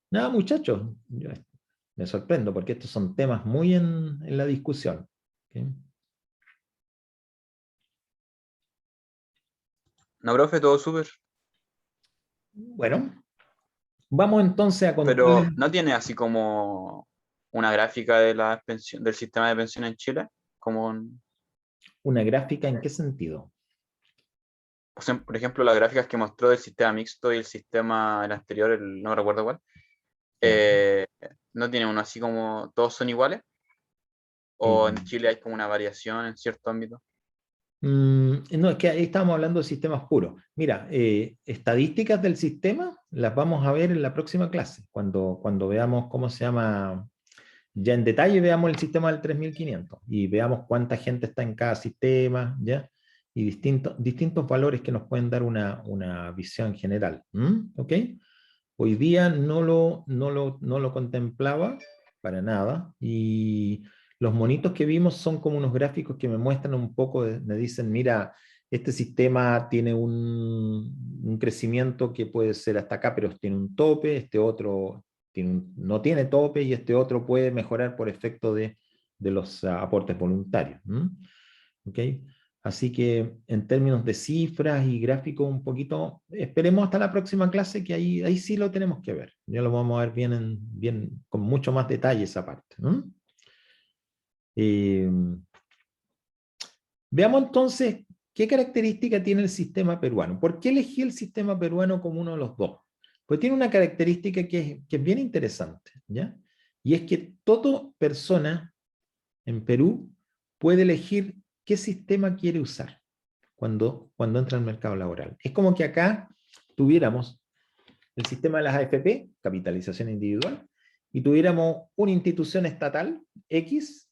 Nada, muchachos, yo me sorprendo porque estos son temas muy en la discusión. ¿Okay? No, profe, todo súper. Bueno, vamos entonces a contar. Pero ¿no tiene así como una gráfica de del sistema de pensión en Chile? Como ¿Una gráfica en qué sentido? Por ejemplo, las gráficas que mostró del sistema mixto y el sistema, el anterior, no recuerdo cuál, ¿no tiene uno así como todos son iguales? ¿O en Chile hay como una variación en cierto ámbito? No, es que ahí estamos hablando de sistemas puros. Mira, estadísticas del sistema las vamos a ver en la próxima clase, cuando veamos cómo se llama, ya en detalle veamos el sistema del 3500 y veamos cuánta gente está en cada sistema, ¿ya? Y distintos valores que nos pueden dar una visión general. ¿Ok? Hoy día no lo contemplaba para nada, y los monitos que vimos son como unos gráficos que me muestran un poco, me dicen, mira, este sistema tiene un crecimiento que puede ser hasta acá, pero tiene un tope, este otro no tiene tope, y este otro puede mejorar por efecto de los aportes voluntarios. ¿Ok? Así que en términos de cifras y gráficos un poquito, esperemos hasta la próxima clase, que ahí sí lo tenemos que ver. Ya lo vamos a ver bien con mucho más detalle esa parte. Veamos entonces qué característica tiene el sistema peruano. ¿Por qué elegí el sistema peruano como uno de los dos? Pues tiene una característica que es bien interesante, ¿ya? Y es que toda persona en Perú puede elegir qué sistema quiere usar cuando entra al mercado laboral. Es como que acá tuviéramos el sistema de las AFP, capitalización individual, y tuviéramos una institución estatal, X,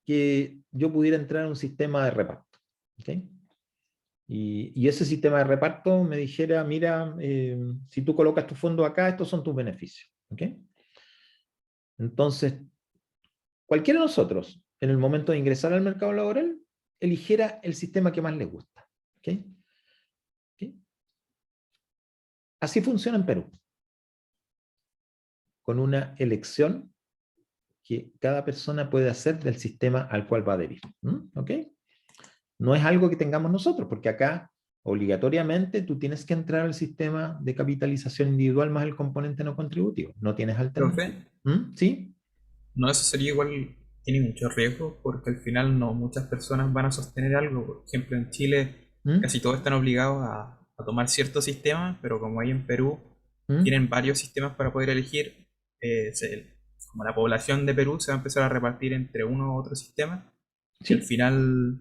que yo pudiera entrar a un sistema de reparto. ¿Okay? Y ese sistema de reparto me dijera, mira, si tú colocas tu fondo acá, estos son tus beneficios. ¿Okay? Entonces, cualquiera de nosotros, en el momento de ingresar al mercado laboral, eligiera el sistema que más les gusta. ¿Okay? ¿Okay? Así funciona en Perú, con una elección que cada persona puede hacer del sistema al cual va a adherir. ¿Ok? No es algo que tengamos nosotros, porque acá obligatoriamente tú tienes que entrar al sistema de capitalización individual más el componente no contributivo. No tienes alternativa. ¿Sí? No, eso sería igual, tiene mucho riesgo, porque al final no muchas personas van a sostener algo. Por ejemplo, en Chile casi todos están obligados a tomar ciertos sistemas, pero como hay en Perú, tienen varios sistemas para poder elegir. Como la población de Perú se va a empezar a repartir entre uno u otro sistema, y al final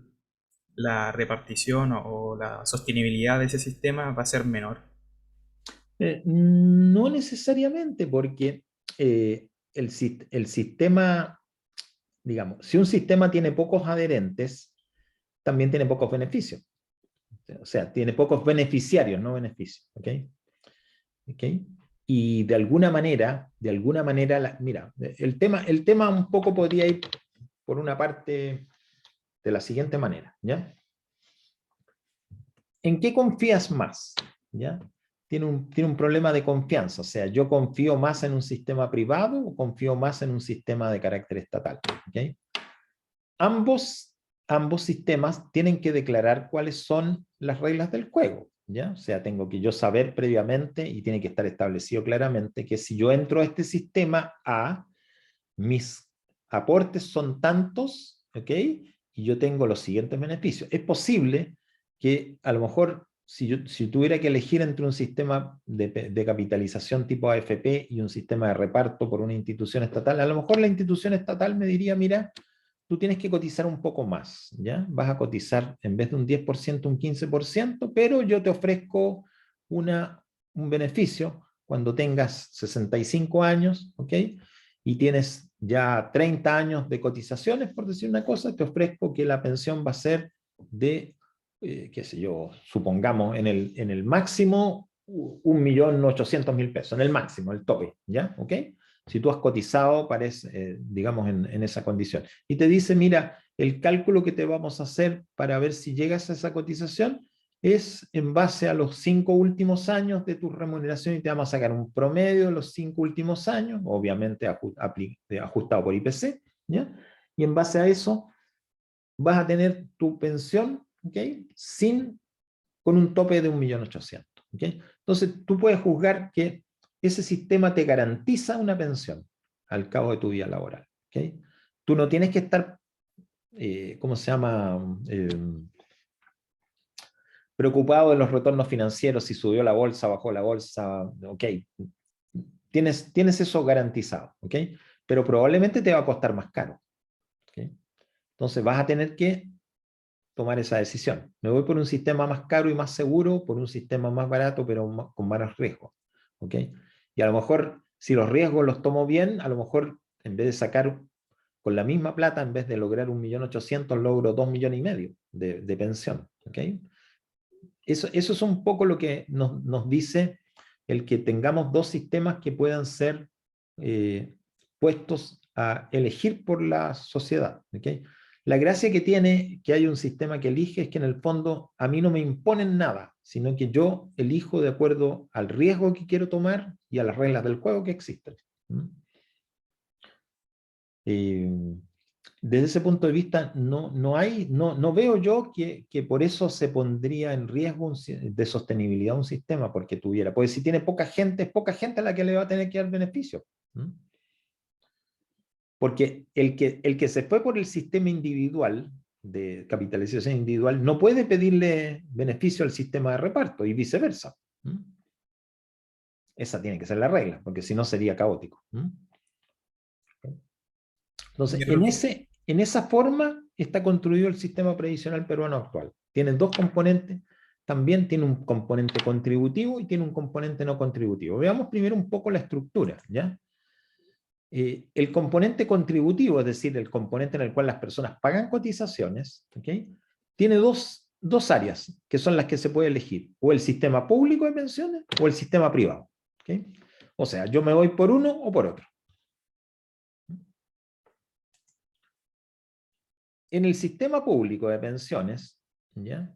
la repartición o la sostenibilidad de ese sistema va a ser menor. No necesariamente, porque el sistema, digamos, si un sistema tiene pocos adherentes, también tiene pocos beneficios. O sea, tiene pocos beneficiarios, no beneficios. ¿Ok? ¿Ok? Y de alguna manera, mira, el tema un poco podría ir por una parte de la siguiente manera, ¿ya? ¿En qué confías más? ¿Ya? Tiene un problema de confianza, o sea, yo confío más en un sistema privado o confío más en un sistema de carácter estatal. ¿Okay? Ambos sistemas tienen que declarar cuáles son las reglas del juego, ¿ya? O sea, tengo que yo saber previamente, y tiene que estar establecido claramente, que si yo entro a este sistema A, mis aportes son tantos, ¿ok? Y yo tengo los siguientes beneficios. Es posible que a lo mejor, si tuviera que elegir entre un sistema de capitalización tipo AFP y un sistema de reparto por una institución estatal, a lo mejor la institución estatal me diría, mira, tú tienes que cotizar un poco más, ¿ya? Vas a cotizar en vez de un 10%, un 15%, pero yo te ofrezco un beneficio cuando tengas 65 años, ¿ok? Y tienes ya 30 años de cotizaciones, por decir una cosa, te ofrezco que la pensión va a ser de, qué sé yo, supongamos en el máximo 1.800.000 pesos, en el máximo, el tope, ¿ya? ¿Ok? Si tú has cotizado, digamos, en esa condición. Y te dice, mira, el cálculo que te vamos a hacer para ver si llegas a esa cotización es en base a los 5 últimos años de tu remuneración, y te vamos a sacar un promedio de los 5 últimos años, obviamente ajustado por IPC, ¿ya? Y en base a eso vas a tener tu pensión, ¿ok? Con un tope de 1.800.000, ¿ok? Entonces tú puedes juzgar que ese sistema te garantiza una pensión al cabo de tu vida laboral, ¿ok? Tú no tienes que estar ¿cómo se llama? Preocupado de los retornos financieros, si subió la bolsa, bajó la bolsa, ok, tienes eso garantizado, ok, pero probablemente te va a costar más caro, ¿okay? Entonces vas a tener que tomar esa decisión. Me voy por un sistema más caro y más seguro, por un sistema más barato, pero con menos riesgo, ¿ok? Y a lo mejor, si los riesgos los tomo bien, a lo mejor en vez de sacar con la misma plata, en vez de lograr 1.800.000, logro 2,5 millones de pensión, ¿ok? Eso es un poco lo que nos dice el que tengamos dos sistemas que puedan ser puestos a elegir por la sociedad, ¿ok? La gracia que tiene que hay un sistema que elige es que en el fondo a mí no me imponen nada, sino que yo elijo de acuerdo al riesgo que quiero tomar y a las reglas del juego que existen. Desde ese punto de vista no veo yo que por eso se pondría en riesgo de sostenibilidad un sistema, porque tuviera, pues si tiene poca gente, es poca gente a la que le va a tener que dar beneficio. Porque el que se fue por el sistema individual, de capitalización individual, no puede pedirle beneficio al sistema de reparto y viceversa. Esa tiene que ser la regla, porque si no sería caótico. Entonces, en esa forma está construido el sistema previsional peruano actual. Tiene dos componentes, también tiene un componente contributivo y tiene un componente no contributivo. Veamos primero un poco la estructura, ¿ya? El componente contributivo, es decir, el componente en el cual las personas pagan cotizaciones, ¿okay? Tiene dos áreas que son las que se puede elegir, o el sistema público de pensiones o el sistema privado. ¿Okay? O sea, yo me voy por uno o por otro. En el sistema público de pensiones, ¿ya?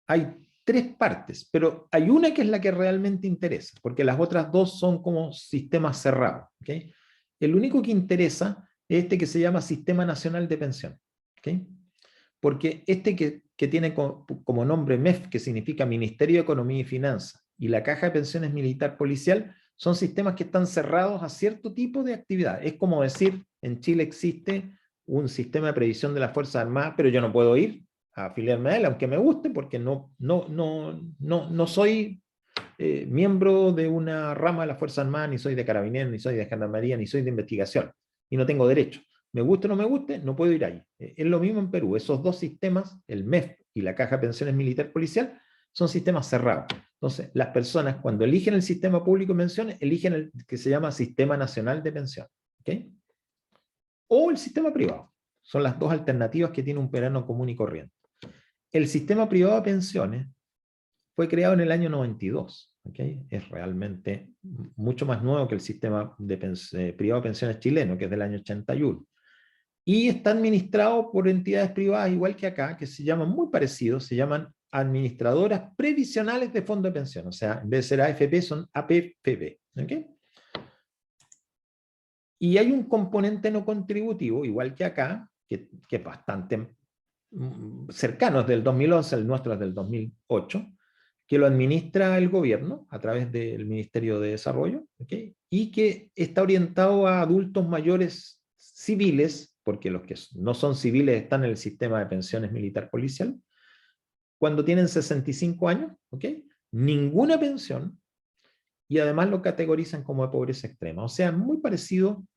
Hay tres partes, pero hay una que es la que realmente interesa, porque las otras dos son como sistemas cerrados. ¿Okay? El único que interesa es este que se llama Sistema Nacional de Pensión. ¿Okay? Porque este que tiene como nombre MEF, que significa Ministerio de Economía y Finanzas, y la Caja de Pensiones Militar Policial, son sistemas que están cerrados a cierto tipo de actividad. Es como decir, en Chile existe un sistema de previsión de las Fuerzas Armadas, pero yo no puedo ir a afiliarme a él, aunque me guste, porque no soy miembro de una rama de la Fuerza Armada, ni soy de Carabineros, ni soy de Gendarmería, ni soy de investigación, y no tengo derecho. Me guste o no me guste, no puedo ir ahí. Es lo mismo en Perú. Esos dos sistemas, el MEF y la Caja de Pensiones Militar Policial, son sistemas cerrados. Entonces, las personas cuando eligen el sistema público de pensiones, eligen el que se llama Sistema Nacional de Pensiones. ¿Okay? O el sistema privado. Son las dos alternativas que tiene un peruano común y corriente. El sistema privado de pensiones fue creado en el año 92. ¿Okay? Es realmente mucho más nuevo que el sistema privado de pensiones chileno, que es del año 81. Y está administrado por entidades privadas, igual que acá, que se llaman muy parecidos, se llaman administradoras previsionales de fondo de pensión. O sea, en vez de ser AFP, son APFP. ¿Okay? Y hay un componente no contributivo, igual que acá, que es bastante cercano, es del 2011, el nuestro es del 2008, que lo administra el gobierno a través del Ministerio de Desarrollo, ¿okay? Y que está orientado a adultos mayores civiles, porque los que no son civiles están en el sistema de pensiones militar policial, cuando tienen 65 años, ¿okay? Ninguna pensión, y además lo categorizan como de pobreza extrema. O sea, muy parecido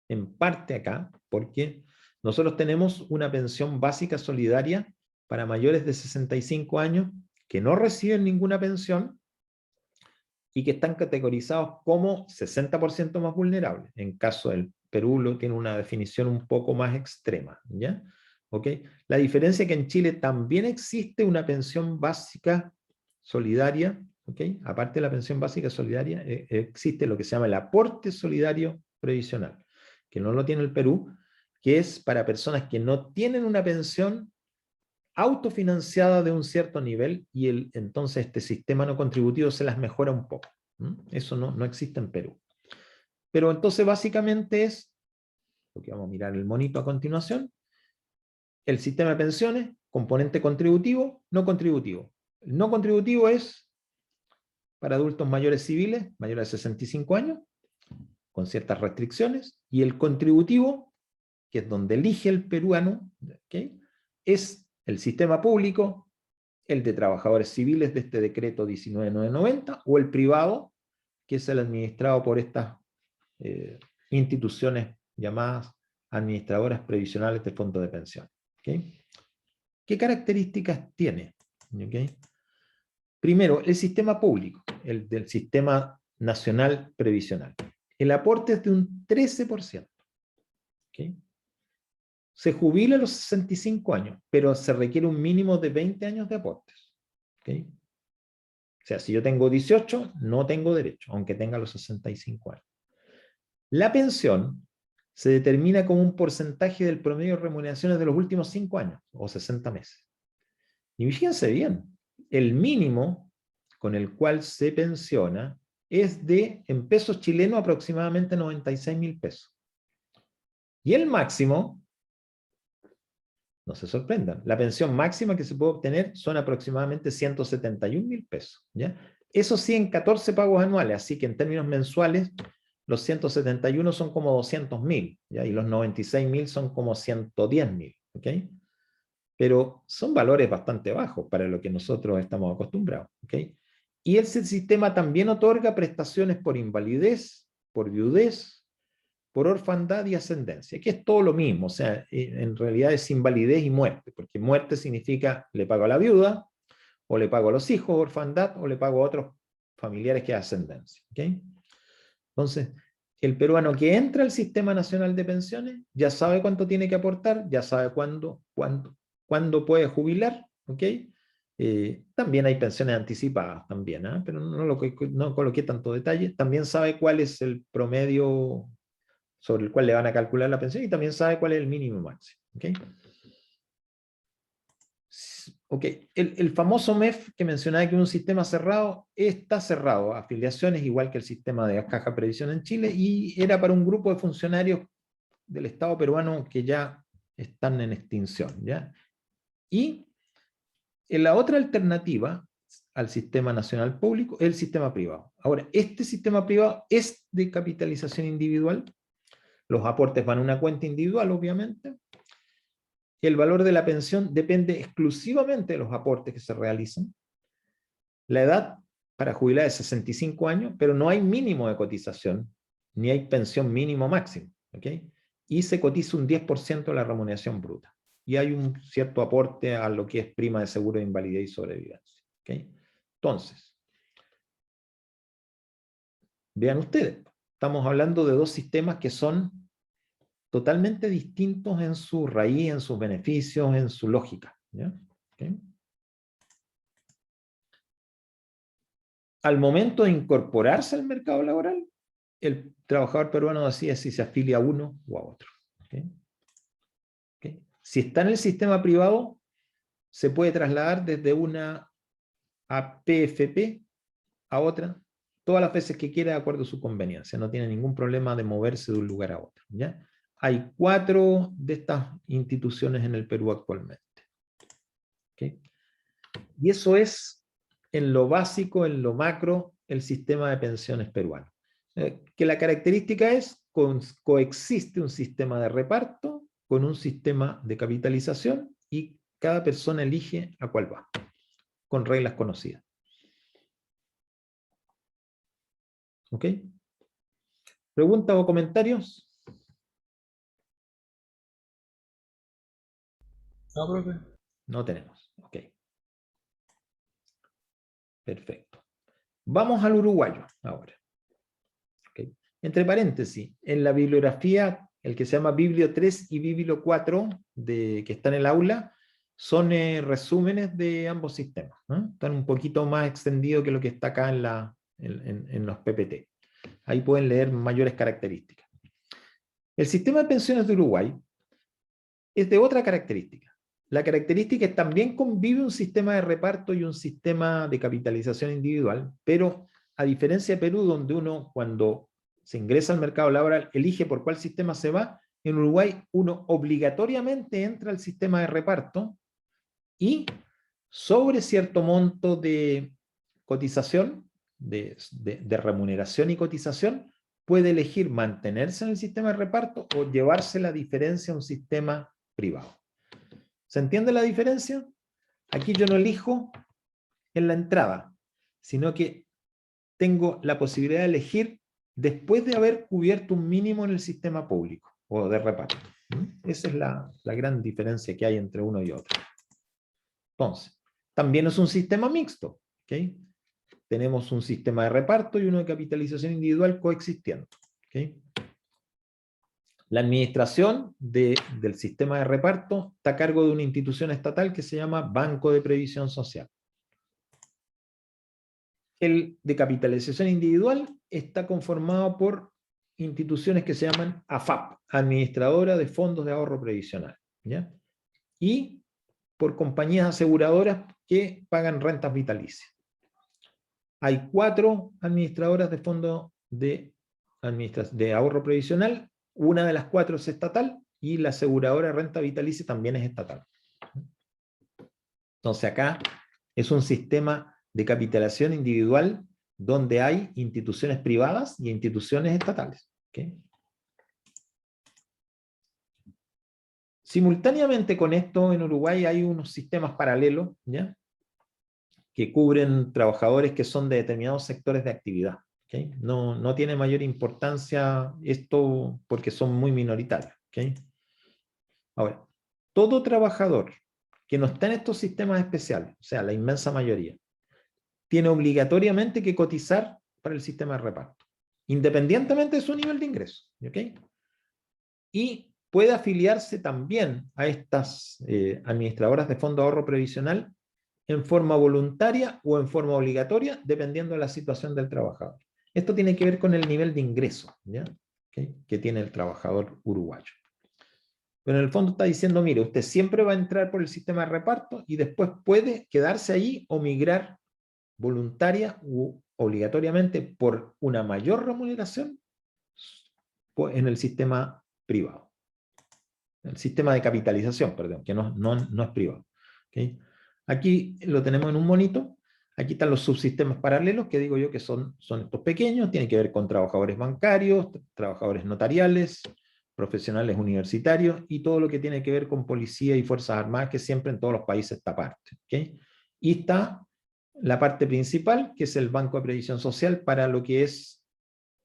en parte acá, porque nosotros tenemos una pensión básica solidaria para mayores de 65 años que no reciben ninguna pensión y que están categorizados como 60% más vulnerables. En caso del Perú tiene una definición un poco más extrema, ¿ya? ¿Okay? La diferencia es que en Chile también existe una pensión básica solidaria, ¿okay? Aparte de la pensión básica solidaria, existe lo que se llama el aporte solidario previsional, que no lo tiene el Perú, que es para personas que no tienen una pensión autofinanciada de un cierto nivel y entonces este sistema no contributivo se las mejora un poco. Eso no existe en Perú. Pero entonces básicamente es, lo que vamos a mirar el monito a continuación, el sistema de pensiones, componente contributivo, no contributivo. El no contributivo es para adultos mayores civiles, mayores de 65 años, con ciertas restricciones, y el contributivo, que es donde elige el peruano, ¿okay? Es el sistema público, el de trabajadores civiles de este decreto 19990, o el privado, que es el administrado por estas instituciones llamadas administradoras previsionales de fondos de pensión. ¿Okay? ¿Qué características tiene? ¿Okay? Primero, el sistema público, el del Sistema Nacional Previsional. El aporte es de un 13%. ¿Okay? Se jubila a los 65 años, pero se requiere un mínimo de 20 años de aportes. ¿Okay? O sea, si yo tengo 18, no tengo derecho, aunque tenga los 65 años. La pensión se determina como un porcentaje del promedio de remuneraciones de los últimos 5 años, o 60 meses. Y fíjense bien, el mínimo con el cual se pensiona es de, en pesos chilenos, aproximadamente 96.000 pesos. Y el máximo, no se sorprendan, la pensión máxima que se puede obtener son aproximadamente 171.000 pesos. ¿Ya? Eso sí, en 14 pagos anuales, así que en términos mensuales, los 171 son como 200.000, ¿ya? Y los 96.000 son como 110.000. ¿Okay? Pero son valores bastante bajos para lo que nosotros estamos acostumbrados. ¿Okay? Y ese sistema también otorga prestaciones por invalidez, por viudez, por orfandad y ascendencia, que es todo lo mismo. O sea, en realidad es invalidez y muerte, porque muerte significa le pago a la viuda, o le pago a los hijos, orfandad, o le pago a otros familiares que es ascendencia. ¿Okay? Entonces, el peruano que entra al Sistema Nacional de Pensiones ya sabe cuánto tiene que aportar, ya sabe cuándo puede jubilar, ¿ok? También hay pensiones anticipadas, también, ¿eh? Pero no coloqué tanto detalle. También sabe cuál es el promedio sobre el cual le van a calcular la pensión y también sabe cuál es el mínimo máximo, ¿ok? Ok, el famoso MEF que mencionaba que es un sistema cerrado, está cerrado a afiliaciones, igual que el sistema de caja de previsión en Chile, y era para un grupo de funcionarios del Estado peruano que ya están en extinción, ¿ya? Y en la otra alternativa al sistema nacional público es el sistema privado. Ahora, este sistema privado es de capitalización individual, los aportes van a una cuenta individual, obviamente. El valor de la pensión depende exclusivamente de los aportes que se realizan. La edad para jubilar es 65 años, pero no hay mínimo de cotización, ni hay pensión mínimo máximo. ¿Okay? Y se cotiza un 10% de la remuneración bruta. Y hay un cierto aporte a lo que es prima de seguro de invalidez y sobrevivencia. ¿Okay? Entonces, vean ustedes, estamos hablando de dos sistemas que son totalmente distintos en su raíz, en sus beneficios, en su lógica. ¿Ya? ¿Okay? Al momento de incorporarse al mercado laboral, el trabajador peruano decide si se afilia a uno o a otro. ¿Okay? ¿Okay? Si está en el sistema privado, se puede trasladar desde una APFP a otra, todas las veces que quiera de acuerdo a su conveniencia. No tiene ningún problema de moverse de un lugar a otro. ¿Ya? Hay 4 de estas instituciones en el Perú actualmente. ¿Okay? Y eso es, en lo básico, en lo macro, el sistema de pensiones peruano. Que la característica es, coexiste un sistema de reparto con un sistema de capitalización y cada persona elige a cuál va, con reglas conocidas. ¿Ok? ¿Preguntas o comentarios? No, profe. No tenemos. Ok. Perfecto. Vamos al uruguayo ahora. Okay. Entre paréntesis, en la bibliografía, el que se llama Biblio 3 y Biblio 4, que está en el aula, son resúmenes de ambos sistemas, ¿no? Están un poquito más extendidos que lo que está acá en los PPT. Ahí pueden leer mayores características. El sistema de pensiones de Uruguay es de otra característica. La característica es que también convive un sistema de reparto y un sistema de capitalización individual, pero a diferencia de Perú, donde uno cuando se ingresa al mercado laboral elige por cuál sistema se va, en Uruguay uno obligatoriamente entra al sistema de reparto y sobre cierto monto de cotización, de remuneración y cotización, puede elegir mantenerse en el sistema de reparto o llevarse la diferencia a un sistema privado. ¿Se entiende la diferencia? Aquí yo no elijo en la entrada, sino que tengo la posibilidad de elegir después de haber cubierto un mínimo en el sistema público o de reparto. Esa es la gran diferencia que hay entre uno y otro. Entonces, también es un sistema mixto. ¿Okay? Tenemos un sistema de reparto y uno de capitalización individual coexistiendo. ¿Okay? La administración del sistema de reparto está a cargo de una institución estatal que se llama Banco de Previsión Social. El de capitalización individual está conformado por instituciones que se llaman AFAP, Administradora de Fondos de Ahorro Previsional, ¿ya? Y por compañías aseguradoras que pagan rentas vitalicias. Hay 4 administradoras de fondos de ahorro previsional, una de las 4 es estatal, y la aseguradora de renta vitalicia también es estatal. Entonces acá es un sistema de capitalización individual donde hay instituciones privadas y instituciones estatales. ¿Okay? Simultáneamente con esto, en Uruguay hay unos sistemas paralelos, ¿ya? Que cubren trabajadores que son de determinados sectores de actividad. ¿Okay? No tiene mayor importancia esto porque son muy minoritarios. ¿Okay? Ahora, todo trabajador que no está en estos sistemas especiales, o sea, la inmensa mayoría, tiene obligatoriamente que cotizar para el sistema de reparto, independientemente de su nivel de ingreso. ¿Okay? Y puede afiliarse también a estas administradoras de fondo de ahorro previsional en forma voluntaria o en forma obligatoria, dependiendo de la situación del trabajador. Esto tiene que ver con el nivel de ingreso, ¿ya? ¿Okay? Que tiene el trabajador uruguayo. Pero en el fondo está diciendo, mire, usted siempre va a entrar por el sistema de reparto y después puede quedarse ahí o migrar voluntaria u obligatoriamente por una mayor remuneración en el sistema privado. El sistema de capitalización, perdón, que no es privado. ¿Okay? Aquí lo tenemos en un monito. Aquí están los subsistemas paralelos, que digo yo que son estos pequeños, tienen que ver con trabajadores bancarios, trabajadores notariales, profesionales universitarios, y todo lo que tiene que ver con policía y fuerzas armadas, que siempre en todos los países está aparte. ¿Okay? Y está la parte principal, que es el Banco de Previsión Social, para lo que es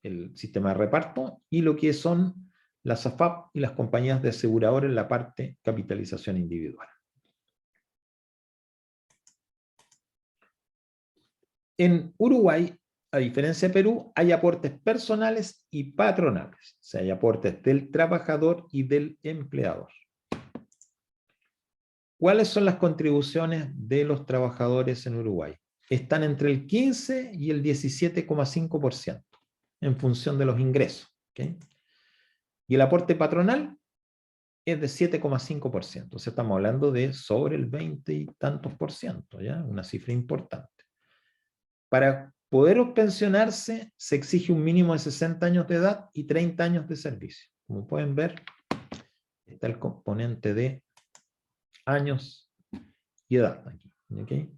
el sistema de reparto, y lo que son las AFAP y las compañías de aseguradores en la parte capitalización individual. En Uruguay, a diferencia de Perú, hay aportes personales y patronales. O sea, hay aportes del trabajador y del empleador. ¿Cuáles son las contribuciones de los trabajadores en Uruguay? Están entre el 15 y el 17,5% en función de los ingresos. ¿Okay? Y el aporte patronal es de 7,5%. O sea, estamos hablando de sobre el 20 y tantos por ciento, ¿ya? Una cifra importante. Para poder pensionarse se exige un mínimo de 60 años de edad y 30 años de servicio. Como pueden ver, está el componente de años y edad aquí. ¿Okay?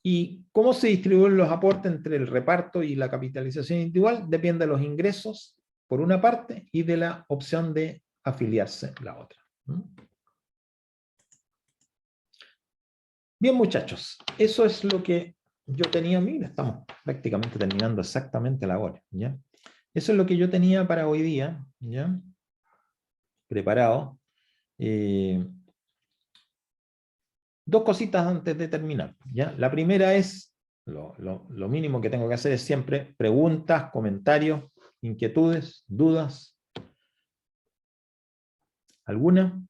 ¿Y cómo se distribuyen los aportes entre el reparto y la capitalización individual? Depende de los ingresos, por una parte, y de la opción de afiliarse, la otra. Bien, muchachos, eso es lo que yo tenía. Mira, estamos prácticamente terminando exactamente la hora, ¿ya? Eso es lo que yo tenía para hoy día, ¿ya? Preparado. Dos cositas antes de terminar, ¿ya? La primera es, lo mínimo que tengo que hacer es siempre preguntas, comentarios, inquietudes, dudas. ¿Alguna?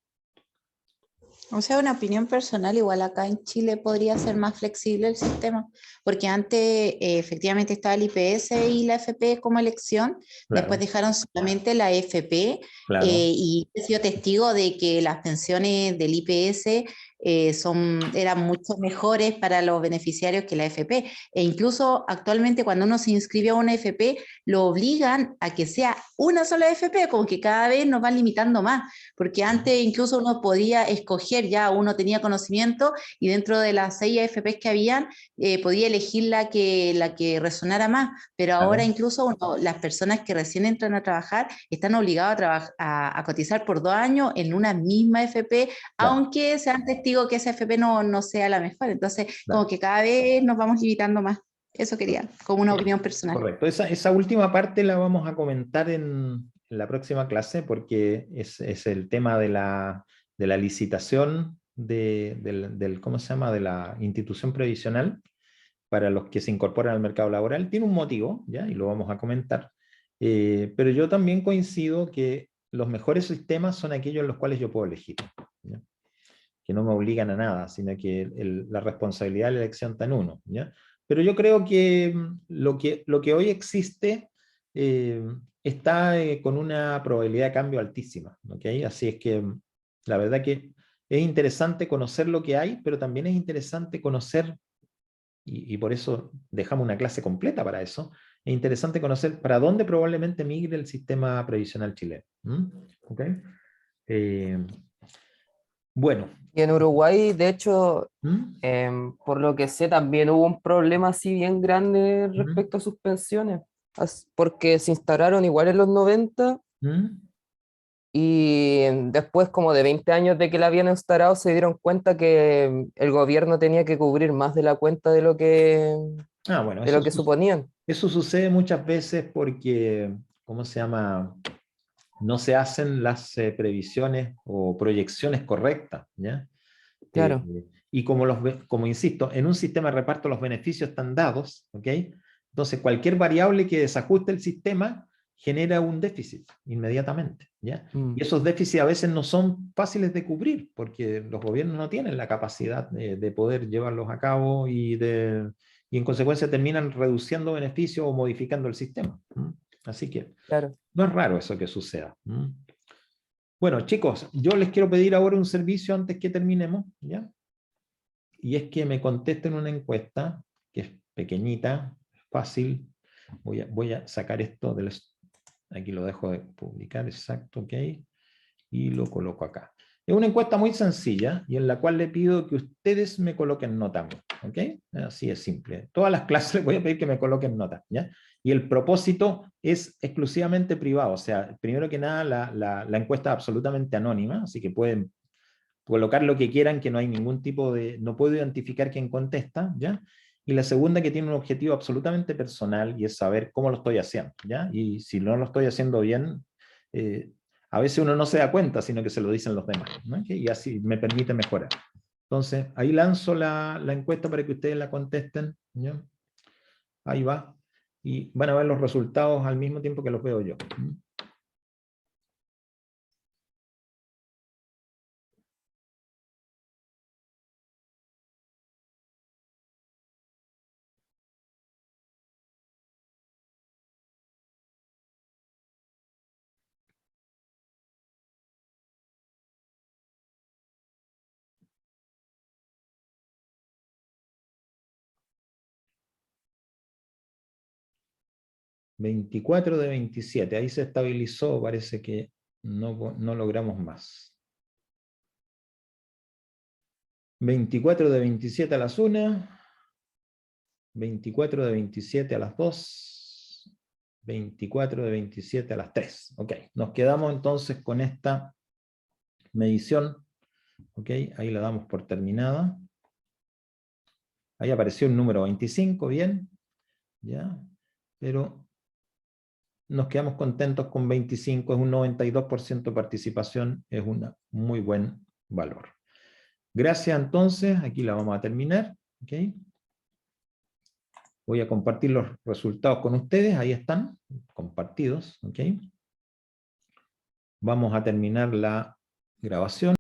O sea, una opinión personal, igual acá en Chile podría ser más flexible el sistema, porque antes efectivamente estaba el IPS y la FP como elección, Claro. Después dejaron solamente la FP, Claro. y he sido testigo de que las pensiones del IPS eran mucho mejores para los beneficiarios que la AFP. E incluso actualmente cuando uno se inscribe a una AFP, lo obligan a que sea una sola AFP, como que cada vez nos van limitando más, porque antes incluso uno podía escoger, ya uno tenía conocimiento y dentro de las 6 AFPs que habían, podía elegir la que resonara más, pero ahora incluso las personas que recién entran a trabajar están obligados a cotizar por 2 años en una misma AFP, aunque sean testigos que esa AFP no sea la mejor. Entonces, como que cada vez nos vamos limitando más. Eso quería, como una opinión personal. Correcto. Esa última parte la vamos a comentar en la próxima clase, porque es el tema de la licitación ¿cómo se llama?, de la institución previsional para los que se incorporan al mercado laboral. Tiene un motivo, ¿ya? Y lo vamos a comentar. Pero yo también coincido que los mejores sistemas son aquellos en los cuales yo puedo elegir, ¿ya? Que no me obligan a nada, sino que la responsabilidad de la elección está en uno, ¿ya? Pero yo creo que lo que hoy existe está con una probabilidad de cambio altísima, ¿okay? Así es que la verdad que es interesante conocer lo que hay, pero también es interesante conocer, y por eso dejamos una clase completa para eso, es interesante conocer para dónde probablemente migre el sistema previsional chileno. ¿Okay? Bueno. Y en Uruguay, de hecho, por lo que sé, también hubo un problema así bien grande respecto a sus pensiones, porque se instalaron igual en los 90 y después como de 20 años de que la habían instalado se dieron cuenta que el gobierno tenía que cubrir más de la cuenta de lo que, bueno, de lo que suponían. Eso sucede muchas veces porque, ¿cómo se llama?, no se hacen las previsiones o proyecciones correctas, ¿ya? Claro. Y como insisto, en un sistema de reparto los beneficios están dados, ¿ok? Entonces cualquier variable que desajuste el sistema genera un déficit inmediatamente, ¿ya? Y esos déficits a veces no son fáciles de cubrir, porque los gobiernos no tienen la capacidad de poder llevarlos a cabo y en consecuencia terminan reduciendo beneficios o modificando el sistema. Así que claro, no es raro eso que suceda. Bueno, chicos, yo les quiero pedir ahora un servicio antes que terminemos, ¿ya? Y es que me contesten una encuesta, que es pequeñita, fácil. Voy a sacar esto aquí lo dejo de publicar, exacto, ok. Y lo coloco acá. Es una encuesta muy sencilla y en la cual le pido que ustedes me coloquen nota, ¿ok? Así es simple. Todas las clases les voy a pedir que me coloquen nota, ¿ya? Y el propósito es exclusivamente privado, o sea, primero que nada la encuesta es absolutamente anónima, así que pueden colocar lo que quieran, que no hay ningún tipo de, no puedo identificar quién contesta, ¿ya? Y la segunda, que tiene un objetivo absolutamente personal y es saber cómo lo estoy haciendo, ¿ya? Y si no lo estoy haciendo bien, a veces uno no se da cuenta, sino que se lo dicen los demás, ¿no? Y así me permite mejorar. Entonces, ahí lanzo la encuesta para que ustedes la contesten, ¿ya? Ahí va. Y van a ver los resultados al mismo tiempo que los veo yo. ...24 de 27, ahí se estabilizó, parece que no logramos más. 24 de 27 a las 1, 24 de 27 a las 2, 24 de 27 a las 3. Ok, nos quedamos entonces con esta medición. Ok, ahí la damos por terminada. Ahí apareció el número 25, bien. ¿Ya? Pero nos quedamos contentos con 25, es un 92% de participación, es un muy buen valor. Gracias entonces, aquí la vamos a terminar. ¿Okay? Voy a compartir los resultados con ustedes, ahí están, compartidos. ¿Okay? Vamos a terminar la grabación.